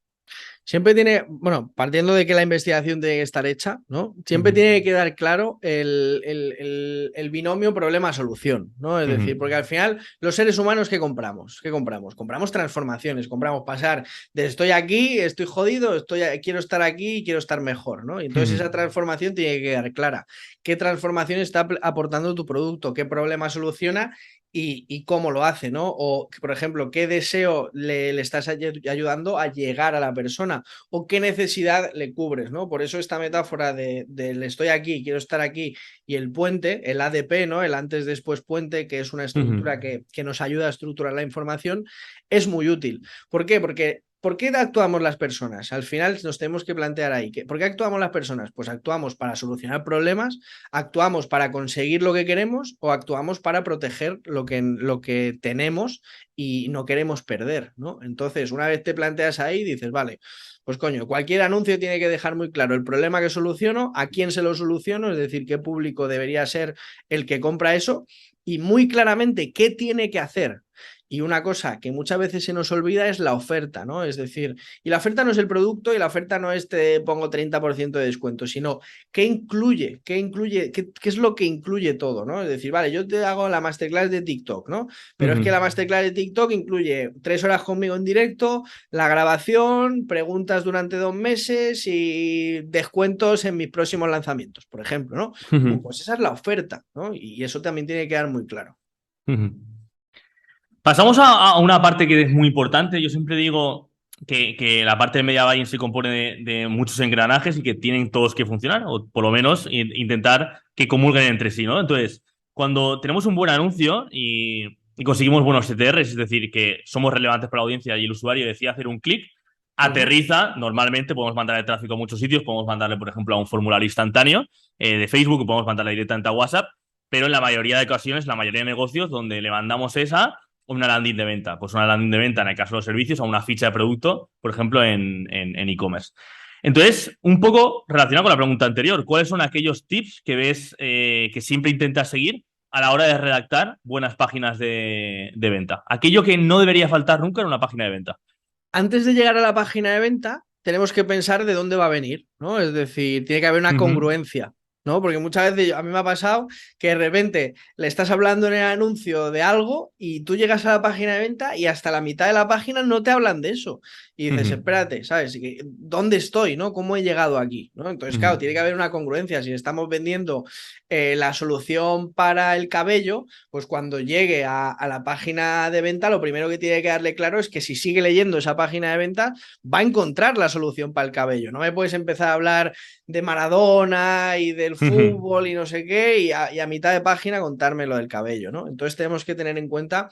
Siempre tiene, bueno, partiendo de que la investigación tiene que estar hecha, ¿no? Siempre Ujú, tiene que quedar claro el binomio problema-solución, ¿no? Es decir, ujú, porque al final los seres humanos, ¿qué compramos? ¿Qué compramos? Compramos transformaciones, compramos pasar de estoy aquí, estoy jodido, quiero estar aquí y quiero estar mejor, ¿no? Y entonces esa ujú, transformación tiene que quedar clara. ¿Qué transformación está aportando tu producto? ¿Qué problema soluciona? Y cómo lo hace, ¿no? O, por ejemplo, qué deseo le estás ayudando a llegar a la persona o qué necesidad le cubres, ¿no? Por eso esta metáfora del estoy aquí, quiero estar aquí y el puente, el ADP, ¿no? El antes, después, puente, que es una ujú. estructura que nos ayuda a estructurar la información, es muy útil. ¿Por qué? Porque ¿por qué actuamos las personas? Al final nos tenemos que plantear ahí. ¿Por qué actuamos las personas? Pues actuamos para solucionar problemas, actuamos para conseguir lo que queremos o actuamos para proteger lo que tenemos y no queremos perder, ¿no? Entonces, una vez te planteas ahí, dices, vale, pues coño, cualquier anuncio tiene que dejar muy claro el problema que soluciono, a quién se lo soluciono, es decir, qué público debería ser el que compra eso y muy claramente qué tiene que hacer. Y una cosa que muchas veces se nos olvida es la oferta, ¿no? Es decir, y la oferta no es el producto y la oferta no es te pongo 30% de descuento, sino qué es lo que incluye todo, ¿no? Es decir, vale, yo te hago la masterclass de TikTok, ¿no? Pero es que la Ujú, masterclass de TikTok incluye 3 horas conmigo en directo, la grabación, preguntas durante 2 meses y descuentos en mis próximos lanzamientos, por ejemplo, ¿no? ujú, Pues esa es la oferta, ¿no? Y eso también tiene que quedar muy claro. ujú. Pasamos a una parte que es muy importante. Yo siempre digo que la parte de media buying se compone de muchos engranajes y que tienen todos que funcionar, o por lo menos intentar que comulguen entre sí, ¿no? Entonces, cuando tenemos un buen anuncio y conseguimos buenos CTRs, es decir, que somos relevantes para la audiencia y el usuario decide hacer un clic, Uh -huh. aterriza, normalmente podemos mandar el tráfico a muchos sitios, podemos mandarle, por ejemplo, a un formulario instantáneo de Facebook, podemos mandarle directamente a WhatsApp, pero en la mayoría de ocasiones, la mayoría de negocios donde le mandamos esa una landing de venta. Pues una landing de venta en el caso de los servicios, a una ficha de producto, por ejemplo, en e-commerce. Entonces, un poco relacionado con la pregunta anterior, ¿cuáles son aquellos tips que ves que siempre intentas seguir a la hora de redactar buenas páginas de venta? Aquello que no debería faltar nunca en una página de venta. Antes de llegar a la página de venta, tenemos que pensar de dónde va a venir, ¿no? Es decir, tiene que haber una Ujú, congruencia, ¿no? Porque muchas veces a mí me ha pasado que de repente le estás hablando en el anuncio de algo y tú llegas a la página de venta y hasta la mitad de la página no te hablan de eso. Y dices, ujú, espérate, ¿sabes? ¿Dónde estoy, no? ¿Cómo he llegado aquí? ¿no? Entonces, claro, ujú, tiene que haber una congruencia. Si estamos vendiendo la solución para el cabello, pues cuando llegue a la página de venta, lo primero que tiene que darle claro es que si sigue leyendo esa página de venta, va a encontrar la solución para el cabello. No me puedes empezar a hablar de Maradona y del ujú, fútbol y no sé qué, y a mitad de página contarme lo del cabello, ¿no? Entonces tenemos que tener en cuenta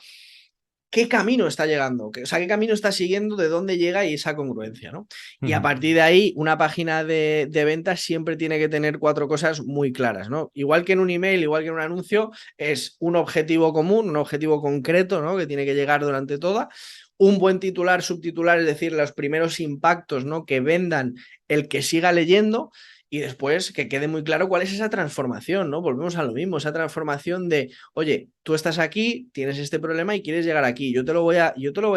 qué camino está llegando, o sea, qué camino está siguiendo, de dónde llega y esa congruencia, ¿no? Y a ujú, partir de ahí, una página de ventas siempre tiene que tener 4 cosas muy claras, ¿no? Igual que en un email, igual que en un anuncio, es un objetivo común, un objetivo concreto, ¿no? Que tiene que llegar durante toda. Un buen titular, subtitular, es decir, los primeros impactos, ¿no? Que vendan el que siga leyendo y después que quede muy claro cuál es esa transformación, ¿no? Volvemos a lo mismo, esa transformación de, oye, tú estás aquí, tienes este problema y quieres llegar aquí, yo te lo voy a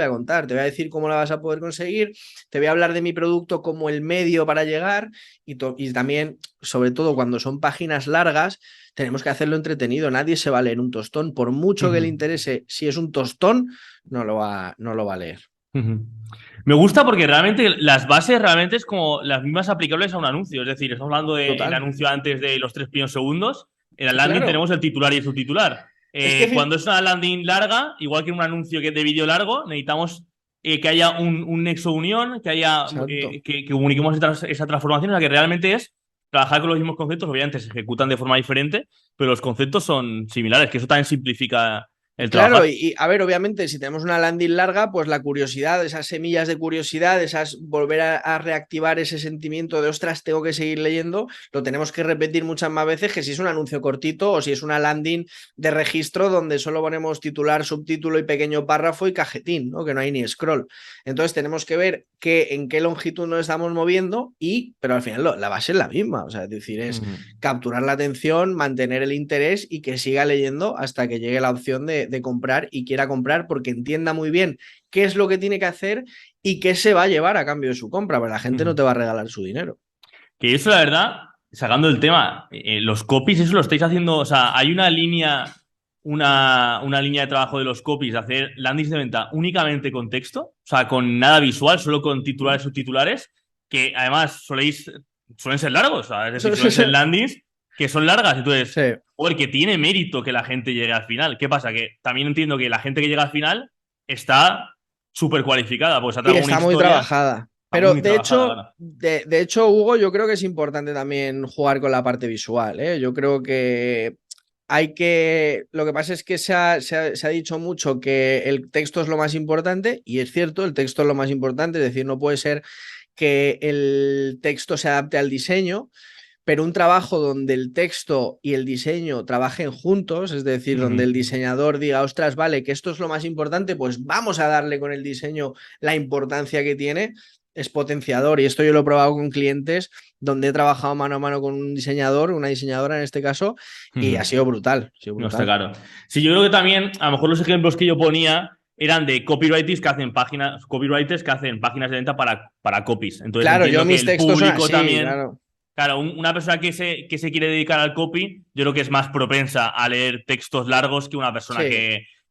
contar, te voy a decir cómo la vas a poder conseguir, te voy a hablar de mi producto como el medio para llegar y también, sobre todo cuando son páginas largas, tenemos que hacerlo entretenido, nadie se va a leer un tostón, por mucho que le interese, si es un tostón, no lo va a leer. Me gusta porque realmente las bases realmente es como las mismas aplicables a un anuncio. Es decir, estamos hablando del Total. anuncio antes de los 3 primeros segundos. En el landing Claro, tenemos el titular y el subtitular. es que Cuando es una landing larga, igual que un anuncio de vídeo largo, necesitamos que haya un nexo de unión, que haya exacto. que comuniquemos esa transformación, o sea que realmente es trabajar con los mismos conceptos. Obviamente se ejecutan de forma diferente, pero los conceptos son similares, que eso también simplifica el Claro, trabajar. a ver, obviamente, si tenemos una landing larga, pues la curiosidad, esas semillas de curiosidad, esas volver a reactivar ese sentimiento de ostras, tengo que seguir leyendo, lo tenemos que repetir muchas más veces que si es un anuncio cortito o si es una landing de registro donde solo ponemos titular, subtítulo y pequeño párrafo y cajetín, ¿no? Que no hay ni scroll. Entonces tenemos que ver en qué longitud nos estamos moviendo pero al final la base es la misma, o sea, es decir, es capturar la atención, mantener el interés y que siga leyendo hasta que llegue la opción de comprar y quiera comprar porque entienda muy bien qué es lo que tiene que hacer y qué se va a llevar a cambio de su compra, porque la gente no te va a regalar su dinero. Que eso, la verdad, sacando el tema, los copies, eso lo estáis haciendo. O sea, hay una línea de trabajo de los copies, de hacer landings de venta únicamente con texto, o sea, con nada visual, solo con titulares, subtitulares, que además suelen ser largos, o sea, es decir, suelen ser landings que son largas. Entonces, Sí. joder, que tiene mérito que la gente llegue al final. ¿Qué pasa? Que también entiendo que la gente que llega al final está súper cualificada, pues ha Y tragado una está muy historia, trabajada. está Pero muy trabajada, ¿verdad? de hecho, Hugo, yo creo que es importante también jugar con la parte visual, ¿eh? Yo creo que lo que pasa es que se ha dicho mucho que el texto es lo más importante, y es cierto, el texto es lo más importante, es decir, no puede ser que el texto se adapte al diseño, pero un trabajo donde el texto y el diseño trabajen juntos, es decir, donde el diseñador diga, ostras, vale, que esto es lo más importante, pues vamos a darle con el diseño la importancia que tiene, es potenciador. Y esto yo lo he probado con clientes donde he trabajado mano a mano con un diseñador, una diseñadora en este caso, y ha sido brutal, ha sido No está brutal. claro. Sí, yo creo que también, a lo mejor los ejemplos que yo ponía eran de copywriters que hacen páginas de venta para copies. Entonces Claro, yo entiendo que mis el textos son público así, también, claro. claro, una persona que se quiere dedicar al copy, yo creo que es más propensa a leer textos largos que una persona Sí,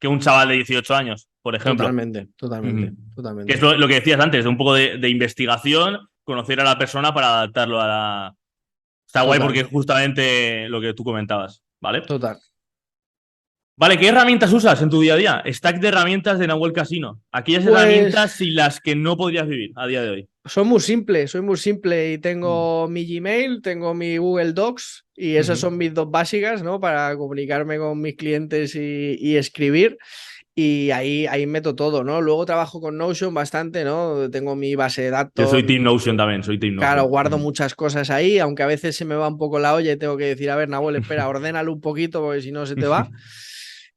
que un chaval de 18 años, por ejemplo. totalmente, totalmente, Ujú. Que es totalmente. lo que decías antes, de un poco de investigación, conocer a la persona para adaptarlo a la... Está guay porque Total, es justamente lo que tú comentabas, ¿vale? total. Vale, ¿qué herramientas usas en tu día a día? Stack de herramientas de Nahuel Casino. Aquellas Pues herramientas sin las que no podrías vivir a día de hoy. soy muy simple y tengo mi Gmail, tengo mi Google Docs y esas son mis dos básicas, ¿no? Para comunicarme con mis clientes y escribir. Y ahí meto todo, ¿no? Luego trabajo con Notion bastante, ¿no? Tengo mi base de Yo datos, soy Team Notion también, soy Team claro, Notion. guardo muchas cosas ahí, aunque a veces se me va un poco la olla y tengo que decir, a ver, Nahuel, espera, ordénalo un poquito porque si no se te va.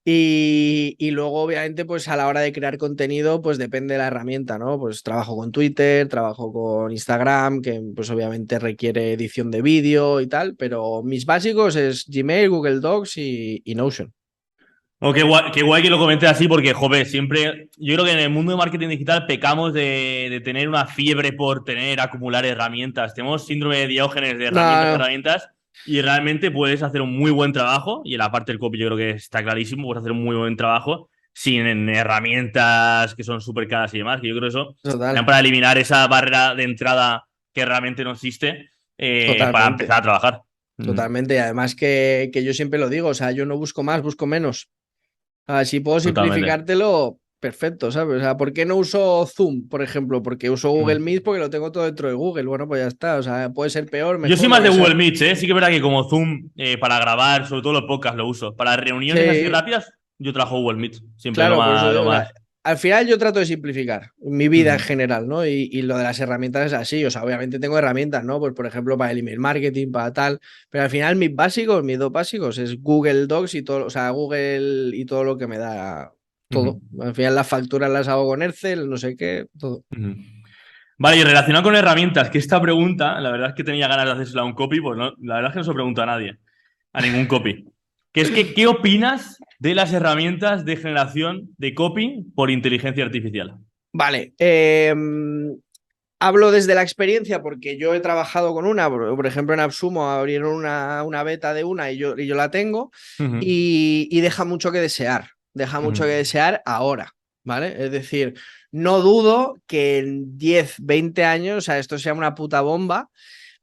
Y luego, obviamente, pues a la hora de crear contenido, pues depende de la herramienta, ¿no? Pues trabajo con Twitter, trabajo con Instagram, que pues obviamente requiere edición de vídeo y tal, pero mis básicos es Gmail, Google Docs y Notion. Oh, qué guay que lo comentes así porque, joder, siempre, yo creo que en el mundo de marketing digital pecamos de tener una fiebre por acumular herramientas. Tenemos síndrome de Diógenes de No, herramientas, no, herramientas, y realmente puedes hacer un muy buen trabajo, y en la parte del copy yo creo que está clarísimo, puedes hacer un muy buen trabajo sin herramientas que son súper caras y demás, que yo creo que eso, total, también para eliminar esa barrera de entrada que realmente no existe, para totalmente, empezar a trabajar. totalmente. Y además que yo siempre lo digo, o sea, yo no busco más, busco menos. Si puedo Totalmente. simplificártelo, perfecto, ¿sabes? O sea, ¿por qué no uso Zoom, por ejemplo? Porque uso Google Meet porque lo tengo todo dentro de Google. Bueno, pues ya está. O sea, puede ser peor, Yo soy mejor, lo más de que Google sea. Meet, ¿eh? Sí que es verdad que como Zoom, para grabar, sobre todo los podcasts lo uso. Para reuniones así Sí, rápidas, yo trabajo Google Meet. Siempre claro, por eso lo digo, o sea, más. al final yo trato de simplificar mi vida en Ujú, general, ¿no? Y lo de las herramientas es así. O sea, obviamente tengo herramientas, ¿no? Pues por ejemplo, para el email marketing, para tal. Pero al final mis dos básicos, es Google Docs y todo, o sea, Google y todo lo que me da ujú, todo. Al final las facturas las hago con Excel, no sé qué, todo. ujú. Vale, y relacionado con herramientas, que esta pregunta, la verdad es que tenía ganas de hacérsela a un copy, pues no, la verdad es que no se lo pregunto a nadie, a ningún copy. Que es que, ¿qué opinas de las herramientas de generación de copy por inteligencia artificial? Vale, hablo desde la experiencia porque yo he trabajado con una, por ejemplo en Absumo abrieron una beta de una y yo la tengo Ujú, y deja mucho que ujú. desear ahora, ¿vale? Es decir, no dudo que en 10, 20 años, o sea, esto sea una puta bomba,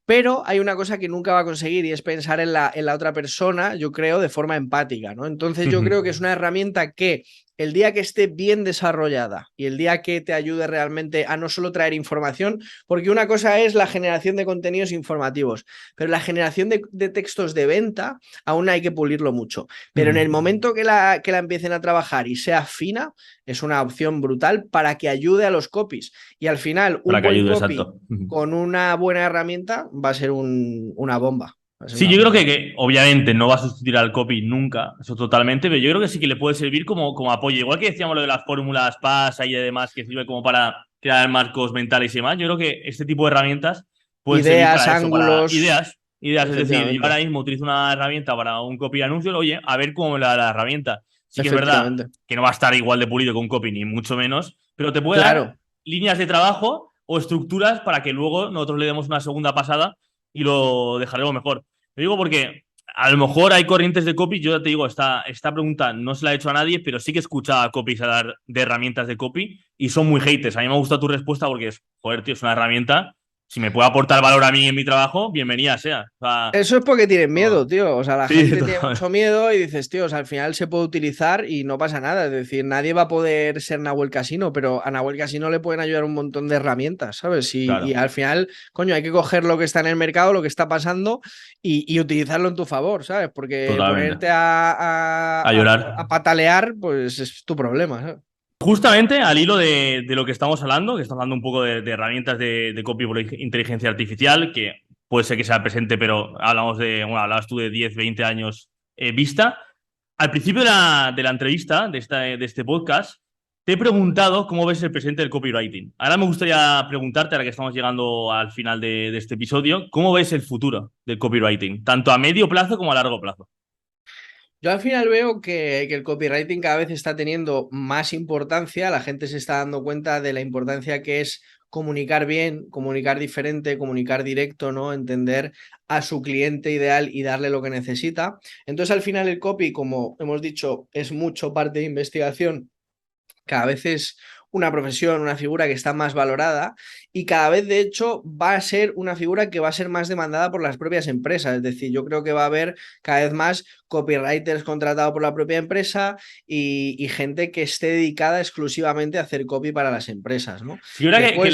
pero hay una cosa que nunca va a conseguir y es pensar en la otra persona, yo creo, de forma empática, ¿no? Entonces yo Ujú. creo que es una herramienta que el día que esté bien desarrollada y el día que te ayude realmente a no solo traer información, porque una cosa es la generación de contenidos informativos, pero la generación de textos de venta aún hay que pulirlo mucho. Pero en el Ujú. momento que la empiecen a trabajar y sea fina, es una opción brutal para que ayude a los copies. Y al final, Para un que buen ayude, copy exacto. Ujú. con una buena herramienta va a ser una bomba. Va a ser Sí, una yo creo puta bomba. que obviamente no va a sustituir al copy nunca, eso totalmente, pero yo creo que sí que le puede servir como apoyo. Igual que decíamos lo de las fórmulas PASA y demás, que sirve como para crear marcos mentales y demás, yo creo que este tipo de herramientas pueden servir Ideas, para eso, para ángulos, ideas. Es decir, yo efectivamente, ahora mismo utilizo una herramienta para un copy de anuncios, oye, a ver cómo me la da la herramienta. Sí que es verdad efectivamente. que no va a estar igual de pulido que un copy, ni mucho menos, pero te puede dar Claro, líneas de trabajo o estructuras para que luego nosotros le demos una segunda pasada y lo dejaremos mejor. Te digo porque a lo mejor hay corrientes de copy, yo ya te digo, esta pregunta no se la he hecho a nadie, pero sí que he escuchado a copies a dar de herramientas de copy y son muy haters. A mí me ha gustado tu respuesta porque es, joder, tío, es una herramienta. Si me puede aportar valor a mí en mi trabajo, bienvenida sea. O sea, eso es porque tienen miedo, no. tío. O sea, la Sí, gente tiene mucho miedo y dices, tío, o sea, al final se puede utilizar y no pasa nada. Es decir, nadie va a poder ser Nahuel Casino, pero a Nahuel Casino le pueden ayudar un montón de herramientas, ¿sabes? Y claro, al final, coño, hay que coger lo que está en el mercado, lo que está pasando y utilizarlo en tu favor, ¿sabes? Porque totalmente. ponerte A llorar. a patalear, pues es tu problema, ¿sabes? Justamente al hilo de lo que estamos hablando, que estamos hablando un poco de herramientas de copy por inteligencia artificial, que puede ser que sea presente, pero bueno, hablabas tú de 10 20 años vista. Al principio de la entrevista, de este podcast, te he preguntado cómo ves el presente del copywriting. Ahora me gustaría preguntarte, ahora que estamos llegando al final de este episodio, ¿cómo ves el futuro del copywriting, tanto a medio plazo como a largo plazo? Yo al final veo que el copywriting cada vez está teniendo más importancia, la gente se está dando cuenta de la importancia que es comunicar bien, comunicar diferente, comunicar directo, ¿no? Entender a su cliente ideal y darle lo que necesita. Entonces al final el copy, como hemos dicho, es mucho parte de investigación, cada vez es una profesión, una figura que está más valorada y cada vez de hecho va a ser una figura que va a ser más demandada por las propias empresas. Es decir, yo creo que va a haber cada vez más copywriters contratados por la propia empresa y gente que esté dedicada exclusivamente a hacer copy para las empresas, ¿no? Sí, es verdad que Después,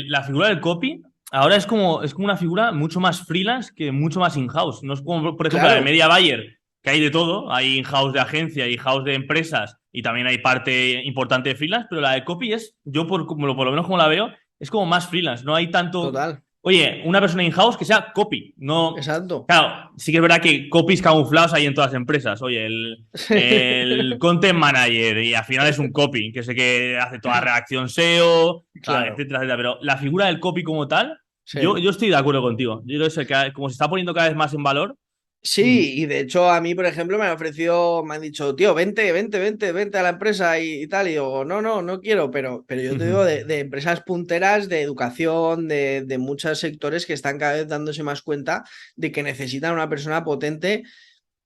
la figura del copy ahora es como una figura mucho más freelance que mucho más in-house. No es como, por ejemplo, la de claro, Media Buyer, que hay de todo. Hay in-house de agencia, in-house de empresas y también hay parte importante de freelance, pero la de copy es, yo por lo menos como la veo, es como más freelance. No hay tanto, total, oye, una persona in-house que sea copy. No, exacto. claro, sí que es verdad que copies camuflados hay en todas las empresas. Oye, el content manager y al final es un copy, que sé que hace toda la redacción SEO, Claro, etcétera, etcétera. Pero la figura del copy como tal, yo, sí. yo estoy de acuerdo contigo. Yo creo que como se está poniendo cada vez más en valor. Ujú, Sí, y de hecho a mí, por ejemplo, me han ofrecido, me han dicho, tío, vente a la empresa y tal. Y digo, no, no, no quiero, pero yo te ujú. digo de empresas punteras, de educación, de muchos sectores que están cada vez dándose más cuenta de que necesitan una persona potente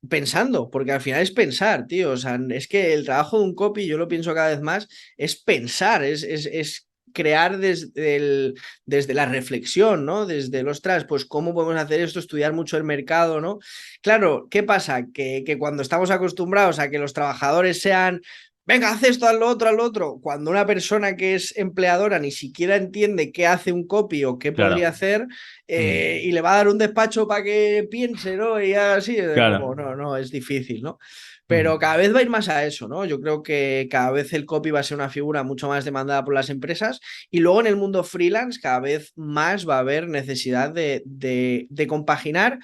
pensando, porque al final es pensar, tío. O sea, es que el trabajo de un copy, yo lo pienso cada vez más, es pensar, es crear desde la reflexión, ¿no? Desde el, ostras, pues cómo podemos hacer esto, estudiar mucho el mercado, ¿no? Claro, ¿qué pasa? Que cuando estamos acostumbrados a que los trabajadores sean, venga, haz esto, haz lo otro, cuando una persona que es empleadora ni siquiera entiende qué hace un copy o qué podría Claro. hacer, Mm, y le va a dar un despacho para que piense, ¿no? Y así, como, claro. no, no, es difícil, ¿no? Ujú. Pero cada vez va a ir más a eso, ¿no? Yo creo que cada vez el copy va a ser una figura mucho más demandada por las empresas y luego en el mundo freelance cada vez más va a haber necesidad de compaginar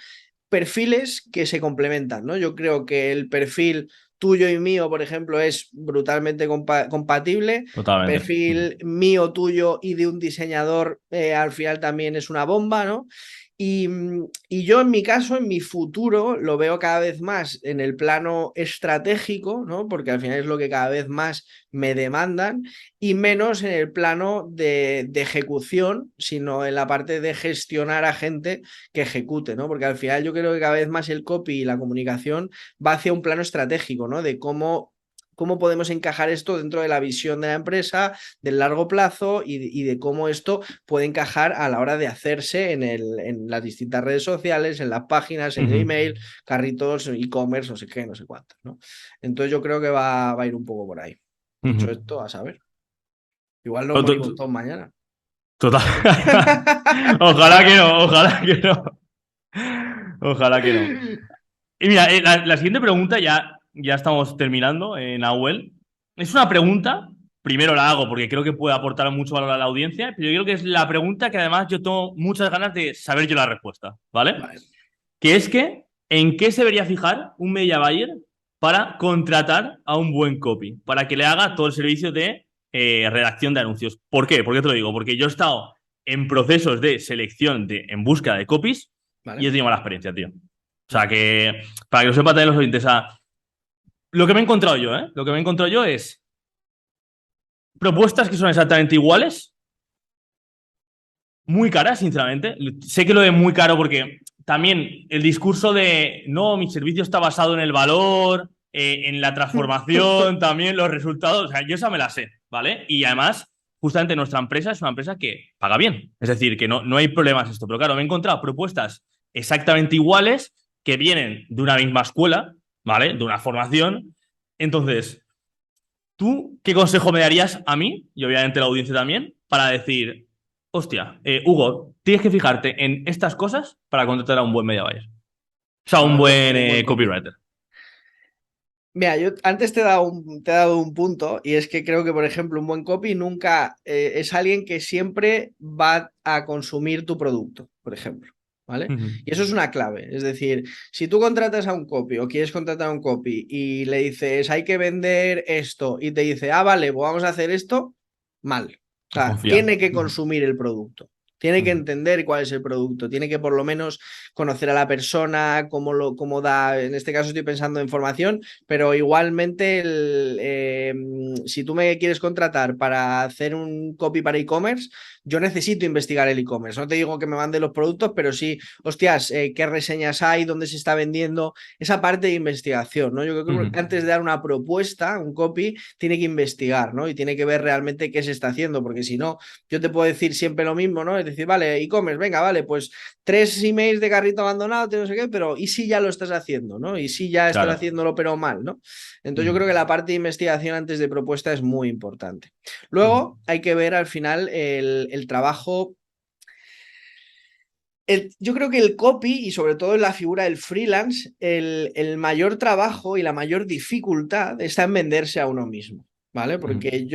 perfiles que se complementan, ¿no? Yo creo que el perfil tuyo y mío, por ejemplo, es brutalmente compatible. Totalmente. Perfil mío, tuyo y de un diseñador al final también es una bomba, ¿no? Y yo en mi caso, en mi futuro, lo veo cada vez más en el plano estratégico, ¿no? Porque al final es lo que cada vez más me demandan, y menos en el plano de ejecución, sino en la parte de gestionar a gente que ejecute, ¿no? Porque al final yo creo que cada vez más el copy y la comunicación va hacia un plano estratégico, ¿no? De cómo podemos encajar esto dentro de la visión de la empresa, del largo plazo y de cómo esto puede encajar a la hora de hacerse en las distintas redes sociales, en las páginas, en el email, carritos, e-commerce, no sé qué, no sé cuántos, ¿no? Entonces yo creo que va a ir un poco por ahí. Dicho esto, a saber. Igual nos morimos todos mañana. Total. Ojalá que no, ojalá que no. Ojalá que no. Y mira, la siguiente pregunta ya estamos terminando, Nahuel. Es una pregunta, primero la hago porque creo que puede aportar mucho valor a la audiencia, pero yo creo que es la pregunta que además yo tengo muchas ganas de saber yo la respuesta, ¿vale? Vale. Que es que, ¿en qué se debería fijar un media buyer para contratar a un buen copy? Para que le haga todo el servicio de redacción de anuncios. ¿Por qué? ¿Por qué te lo digo? Porque yo he estado en procesos de selección en búsqueda de copies Vale. y he tenido mala experiencia, tío. O sea que, para que lo sepan también los oyentes, lo que me he encontrado yo, lo que me he encontrado yo es propuestas que son exactamente iguales, muy caras, sinceramente. Sé que lo de muy caro porque también el discurso de no, mi servicio está basado en el valor, en la transformación, también los resultados, o sea, yo esa me la sé, ¿vale? Y además, justamente nuestra empresa es una empresa que paga bien, es decir, que no hay problemas esto, pero claro, me he encontrado propuestas exactamente iguales que vienen de una misma escuela, ¿vale? De una formación. Entonces, ¿tú qué consejo me darías a mí, y obviamente a la audiencia también, para decir, hostia, Hugo, tienes que fijarte en estas cosas para contratar a un buen media buyer? O sea, un buen copywriter. Mira, yo antes te he dado un punto, y es que creo que, por ejemplo, un buen copy nunca es alguien que siempre va a consumir tu producto, por ejemplo, ¿vale? Y eso es una clave. Es decir, si tú contratas a un copy o quieres contratar a un copy y le dices, hay que vender esto, y te dice, ah, vale, pues vamos a hacer esto, mal. O sea, Confía. tiene que consumir el producto. Tiene que entender cuál es el producto, tiene que por lo menos conocer a la persona, cómo da, en este caso estoy pensando en formación, pero igualmente si tú me quieres contratar para hacer un copy para e-commerce, yo necesito investigar el e-commerce. No te digo que me mande los productos, pero sí, hostias, qué reseñas hay, dónde se está vendiendo, esa parte de investigación, ¿no? Yo creo que antes de dar una propuesta, un copy, tiene que investigar, ¿no? Y tiene que ver realmente qué se está haciendo, porque si no, yo te puedo decir siempre lo mismo, ¿no? Es decir, vale, e-commerce, venga, vale, pues 3 emails de carrito abandonado, no sé qué, pero ¿y si ya lo estás haciendo, ¿no? ¿Y si ya estás haciéndolo pero mal, ¿no? Entonces yo creo que la parte de investigación antes de propuesta es muy importante. Luego hay que ver al final el trabajo. Yo creo que el copy y sobre todo en la figura del freelance, el mayor trabajo y la mayor dificultad está en venderse a uno mismo. ¿Vale? Porque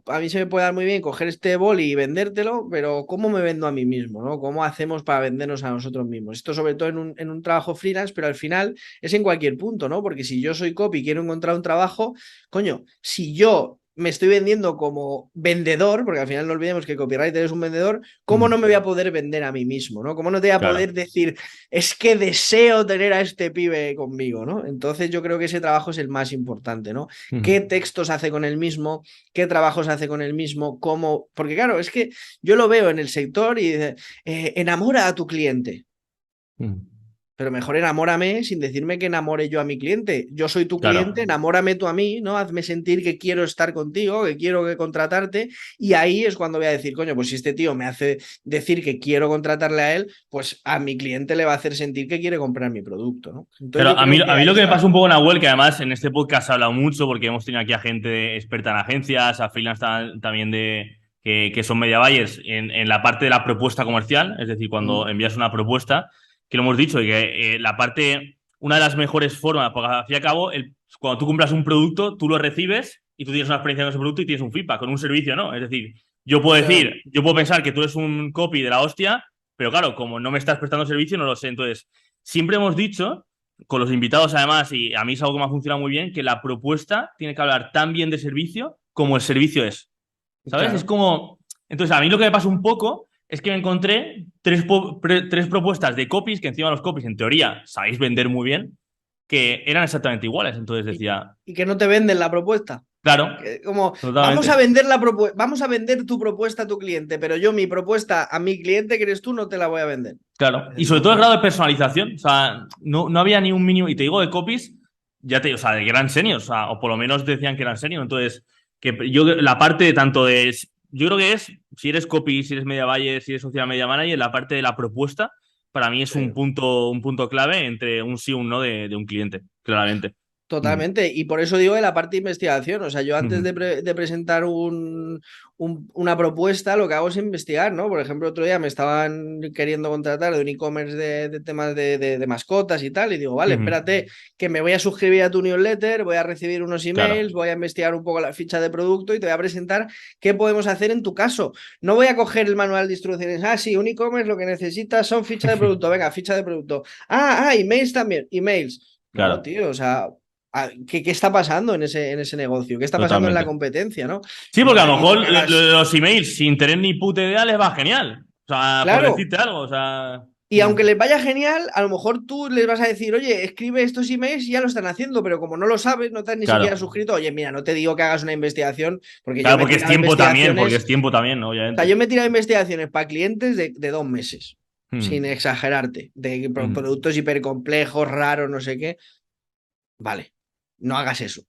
a mí se me puede dar muy bien coger este boli y vendértelo, pero ¿cómo me vendo a mí mismo? ¿No? ¿Cómo hacemos para vendernos a nosotros mismos? Esto sobre todo en un trabajo freelance, pero al final es en cualquier punto, ¿no? Porque si yo soy copy y quiero encontrar un trabajo, coño, si yo me estoy vendiendo como vendedor, porque al final no olvidemos que el copywriter es un vendedor, ¿cómo no me voy a poder vender a mí mismo? ¿No? ¿Cómo no te voy a poder decir, es que deseo tener a este pibe conmigo, ¿no? Entonces yo creo que ese trabajo es el más importante, ¿no? ¿Qué textos hace con el mismo? ¿Qué trabajos hace con el mismo? ¿Cómo? Porque claro, es que yo lo veo en el sector y dice, enamora a tu cliente. Pero mejor enamórame sin decirme que enamore yo a mi cliente. Yo soy tu cliente, enamórame tú a mí, ¿no? Hazme sentir que quiero estar contigo, que quiero contratarte. Y ahí es cuando voy a decir, coño, pues si este tío me hace decir que quiero contratarle a él, pues a mi cliente le va a hacer sentir que quiere comprar mi producto, ¿no? Entonces, pero a mí lo que me pasa un poco, Nahuel, que además en este podcast se ha hablado mucho porque hemos tenido aquí a gente experta en agencias, a freelance también que son media buyers en la parte de la propuesta comercial, es decir, cuando envías una propuesta, que lo hemos dicho, y que una de las mejores formas, porque al fin y al cabo, cuando tú compras un producto, tú lo recibes y tú tienes una experiencia con ese producto y tienes un feedback, con un servicio, ¿no? Es decir, yo puedo pensar que tú eres un copy de la hostia, pero claro, como no me estás prestando servicio, no lo sé. Entonces, siempre hemos dicho con los invitados además, y a mí es algo que me ha funcionado muy bien, que la propuesta tiene que hablar tan bien de servicio como el servicio es. ¿Sabes? Claro. Es como... Entonces, a mí lo que me pasa un poco es que me encontré tres propuestas de copies, que encima los copies, en teoría, sabéis vender muy bien, que eran exactamente iguales. Entonces Y, decía, y que no te venden la propuesta. claro, Como, vamos a totalmente. vender vamos a vender tu propuesta a tu cliente, pero yo mi propuesta a mi cliente, que eres tú, no te la voy a vender. Claro. Y sobre No, todo el no. grado de personalización. O sea, no había ni un mínimo. Y te digo de copies, o sea, de gran senior. O sea, o por lo menos decían que eran senior. Entonces, que yo la parte de tanto de. Yo creo que es, si eres copy, si eres media buyer, si eres social media manager, la parte de la propuesta, para mí es Sí. un punto clave entre un sí y un no de un cliente, claramente. Ujú, Totalmente, y por eso digo de la parte de investigación, o sea, yo antes ujú. de presentar una propuesta, lo que hago es investigar, ¿no? Por ejemplo, otro día me estaban queriendo contratar de un e-commerce de temas de mascotas y tal, y digo, vale, Ujú. espérate, que me voy a suscribir a tu newsletter, voy a recibir unos emails, Claro, voy a investigar un poco la ficha de producto y te voy a presentar qué podemos hacer en tu caso. No voy a coger el manual de instrucciones, sí, un e-commerce lo que necesitas son ficha de producto, venga, ficha de producto. Emails también, emails. No, claro, tío, o sea, ¿qué está pasando en ese negocio? ¿Qué está pasando en la totalmente. competencia, no? Sí, No porque a te lo digo mejor que hagas. los emails sin tener ni puta idea les va genial. O sea, por Claro, decirte algo, o sea. y aunque les vaya genial, a lo mejor tú les vas a decir, oye, escribe estos emails y ya lo están haciendo, pero como no lo sabes, no te has ni siquiera Claro. suscrito, oye, mira, no te digo que hagas una investigación, porque yo Claro, me he tirado porque investigaciones, es tiempo también, ¿no? o sea, Obviamente. yo me he tirado investigaciones para clientes de 2 meses, sin Mm, exagerarte, de mm, productos hipercomplejos, raros, no sé qué. Vale, no hagas eso. mm,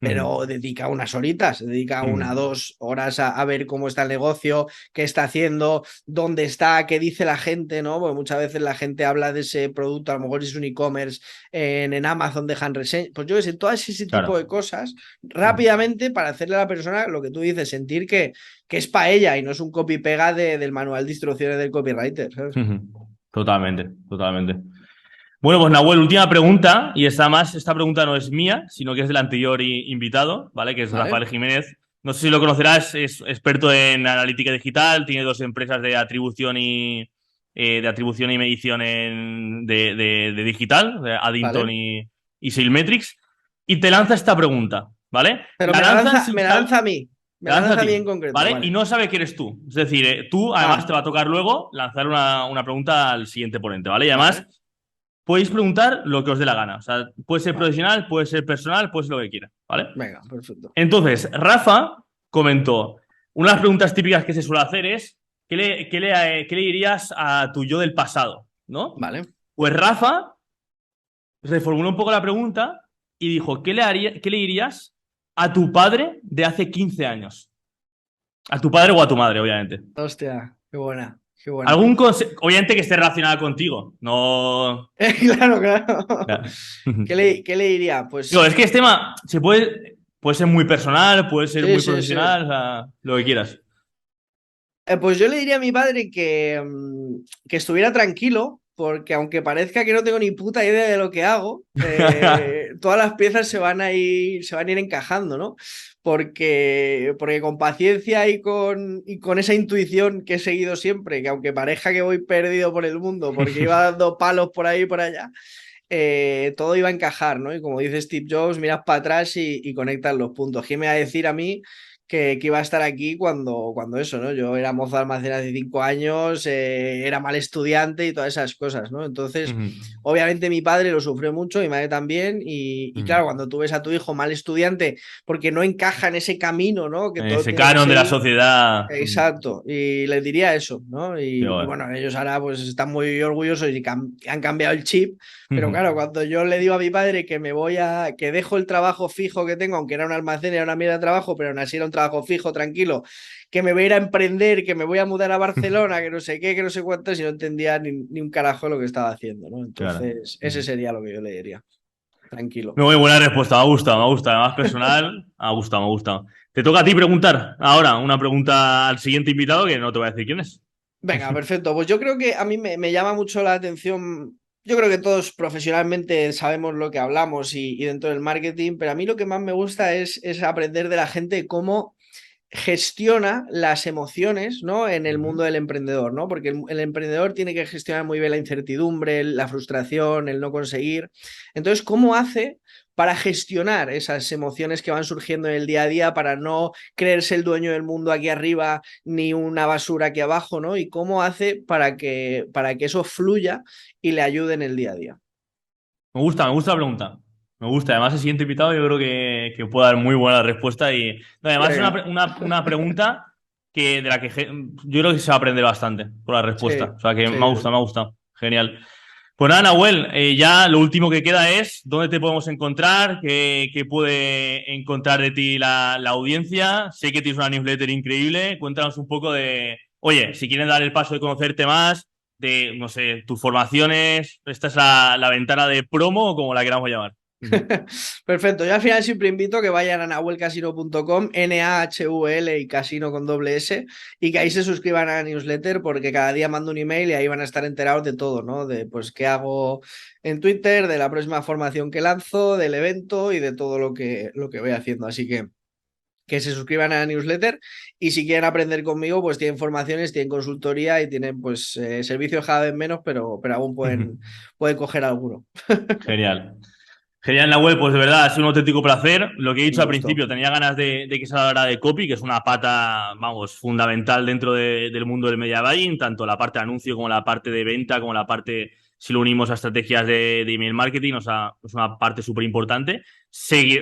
Pero dedica unas horitas, dedica mm. 2 horas a ver cómo está el negocio, qué está haciendo, dónde está, qué dice la gente, ¿no? Porque muchas veces la gente habla de ese producto, a lo mejor es un e-commerce, en Amazon dejan reseñas, pues yo qué sé, todas ese tipo de Claro. cosas, Mm, rápidamente para hacerle a la persona lo que tú dices, sentir que es para ella y no es un copy-pega del manual de instrucciones del copywriter, ¿sabes? mm. Totalmente, totalmente. Bueno, pues Nahuel, última pregunta, y esta pregunta no es mía, sino que es del anterior invitado, ¿vale? Que es ¿Vale? Rafael Jiménez. No sé si lo conocerás, es experto en analítica digital, tiene dos empresas de atribución y medición de digital, de Addington ¿Vale? y Sailmetrics, y te lanza esta pregunta, ¿vale? Pero La lanzan me sin la saber, lanza a mí, me te la lanza a lanza a mí ti, en concreto, ¿vale? Y vale. no sabe que eres tú. Es decir, tú además te va a tocar luego lanzar una pregunta al siguiente ponente, ¿vale? Y además Vale, podéis preguntar lo que os dé la gana. O sea, puede ser vale. profesional, puede ser personal, puede ser lo que quiera, ¿vale? Venga, perfecto. Entonces, Rafa comentó, una de las preguntas típicas que se suele hacer es, ¿qué le dirías a tu yo del pasado? ¿No? Vale. Pues Rafa reformuló un poco la pregunta y dijo, qué le dirías a tu padre de hace 15 años? A tu padre o a tu madre, obviamente. Hostia, qué buena, qué buena. Algún obviamente que esté relacionado contigo, no... Claro, claro. Ya. Qué le diría? Digo, Pues es que este tema puede ser muy personal, puede ser sí, muy sí, sí. profesional, o sea, lo que quieras. Pues yo le diría a mi padre que estuviera tranquilo, porque aunque parezca que no tengo ni puta idea de lo que hago, todas las piezas se van a ir encajando, ¿no? Porque con paciencia y con esa intuición que he seguido siempre, que aunque parezca que voy perdido por el mundo, porque iba dando palos por ahí y por allá, todo iba a encajar, ¿no? Y como dice Steve Jobs, miras para atrás y conectas los puntos. ¿Quién me va a decir a mí que iba a estar aquí cuando eso, ¿no? Yo era mozo de almacén hace 5 años, era mal estudiante y todas esas cosas, ¿no? Entonces, Ujú, obviamente mi padre lo sufrió mucho, mi madre también, y ujú. claro, cuando tú ves a tu hijo mal estudiante porque no encaja en ese camino, ¿no? Que todo Ese tiene que canon de la seguir. sociedad. Ujú. Exacto, y les diría eso, ¿no? Qué Y guay. bueno, ellos ahora pues están muy orgullosos y han cambiado el chip, pero Ujú. claro, cuando yo le digo a mi padre que dejo el trabajo fijo que tengo, aunque era un almacén, era una mierda de trabajo, pero aún así era un trabajo fijo, tranquilo, que me voy a ir a emprender, que me voy a mudar a Barcelona, que no sé qué, que no sé cuánto, y no entendía ni un carajo lo que estaba haciendo, ¿no? Claro. Entonces, ese Ujú. sería lo que yo le diría, tranquilo. Muy buena respuesta, me ha gustado, me ha gustado. Además, personal, me ha gustado, me ha gustado. Te toca a ti preguntar ahora una pregunta al siguiente invitado que no te voy a decir quién es. Venga, perfecto. Pues yo creo que a mí me llama mucho la atención. Yo creo que todos profesionalmente sabemos lo que hablamos y dentro del marketing, pero a mí lo que más me gusta es aprender de la gente cómo gestiona las emociones, ¿no? En el mundo del emprendedor, ¿no? Porque el emprendedor tiene que gestionar muy bien la incertidumbre, la frustración, el no conseguir. Entonces, ¿cómo hace para gestionar esas emociones que van surgiendo en el día a día, para no creerse el dueño del mundo aquí arriba ni una basura aquí abajo, ¿no? Y cómo hace para que eso fluya y le ayude en el día a día? Me gusta la pregunta. Me gusta. Además, el siguiente invitado yo creo que puede dar muy buena respuesta. Y no, además, es una pregunta de la que yo creo que se va a aprender bastante por la respuesta. Sí, O sea, que sí, me ha gustado. Genial. Pues nada, Nahuel, ya lo último que queda es dónde te podemos encontrar, qué puede encontrar de ti la audiencia. Sé que tienes una newsletter increíble. Cuéntanos un poco oye, si quieren dar el paso de conocerte más, de, no sé, tus formaciones. Esta es la ventana de promo o como la queramos llamar. Perfecto, yo al final siempre invito a que vayan a nahuelcasino.com, N-A-H-U-L y casino con doble S, y que ahí se suscriban a la newsletter, porque cada día mando un email y ahí van a estar enterados de todo, ¿no? De pues qué hago en Twitter, de la próxima formación que lanzo, del evento y de todo lo que voy haciendo. Así que se suscriban a la newsletter, y si quieren aprender conmigo, pues tienen formaciones, tienen consultoría y tienen pues servicios cada vez menos, pero aún pueden coger alguno. Genial. Genial, Nahuel, pues de verdad ha sido un auténtico placer. Lo que he Un dicho al gusto. principio, tenía ganas de que se hablara de copy, que es una pata, vamos, fundamental dentro del mundo del media buying, tanto la parte de anuncio como la parte de venta, como la parte, si lo unimos a estrategias de email marketing, o sea, es una parte súper importante.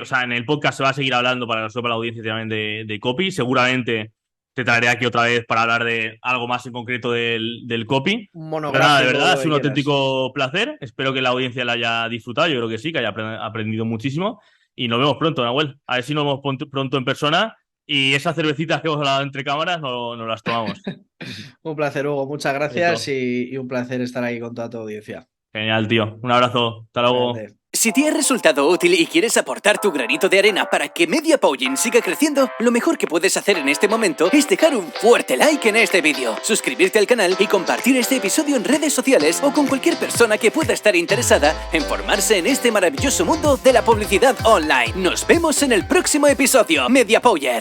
O sea, en el podcast se va a seguir hablando para la audiencia también de copy. Seguramente te traeré aquí otra vez para hablar de algo más en concreto del copy. Un Pero nada, de monográfico, verdad, ha lo sido que un quieras. auténtico placer. Espero que la audiencia la haya disfrutado. Yo creo que sí, que haya aprendido muchísimo. Y nos vemos pronto, Nahuel. A ver si nos vemos pronto en persona. Y esas cervecitas que hemos hablado entre cámaras no las tomamos. Un placer, Hugo. Muchas gracias Perfecto. y un placer estar aquí con toda tu audiencia. Genial, tío. Un abrazo. Hasta luego. Cuídate. Si te ha resultado útil y quieres aportar tu granito de arena para que MediaPoyin siga creciendo, lo mejor que puedes hacer en este momento es dejar un fuerte like en este vídeo, suscribirte al canal y compartir este episodio en redes sociales o con cualquier persona que pueda estar interesada en formarse en este maravilloso mundo de la publicidad online. Nos vemos en el próximo episodio. MediaPoyer.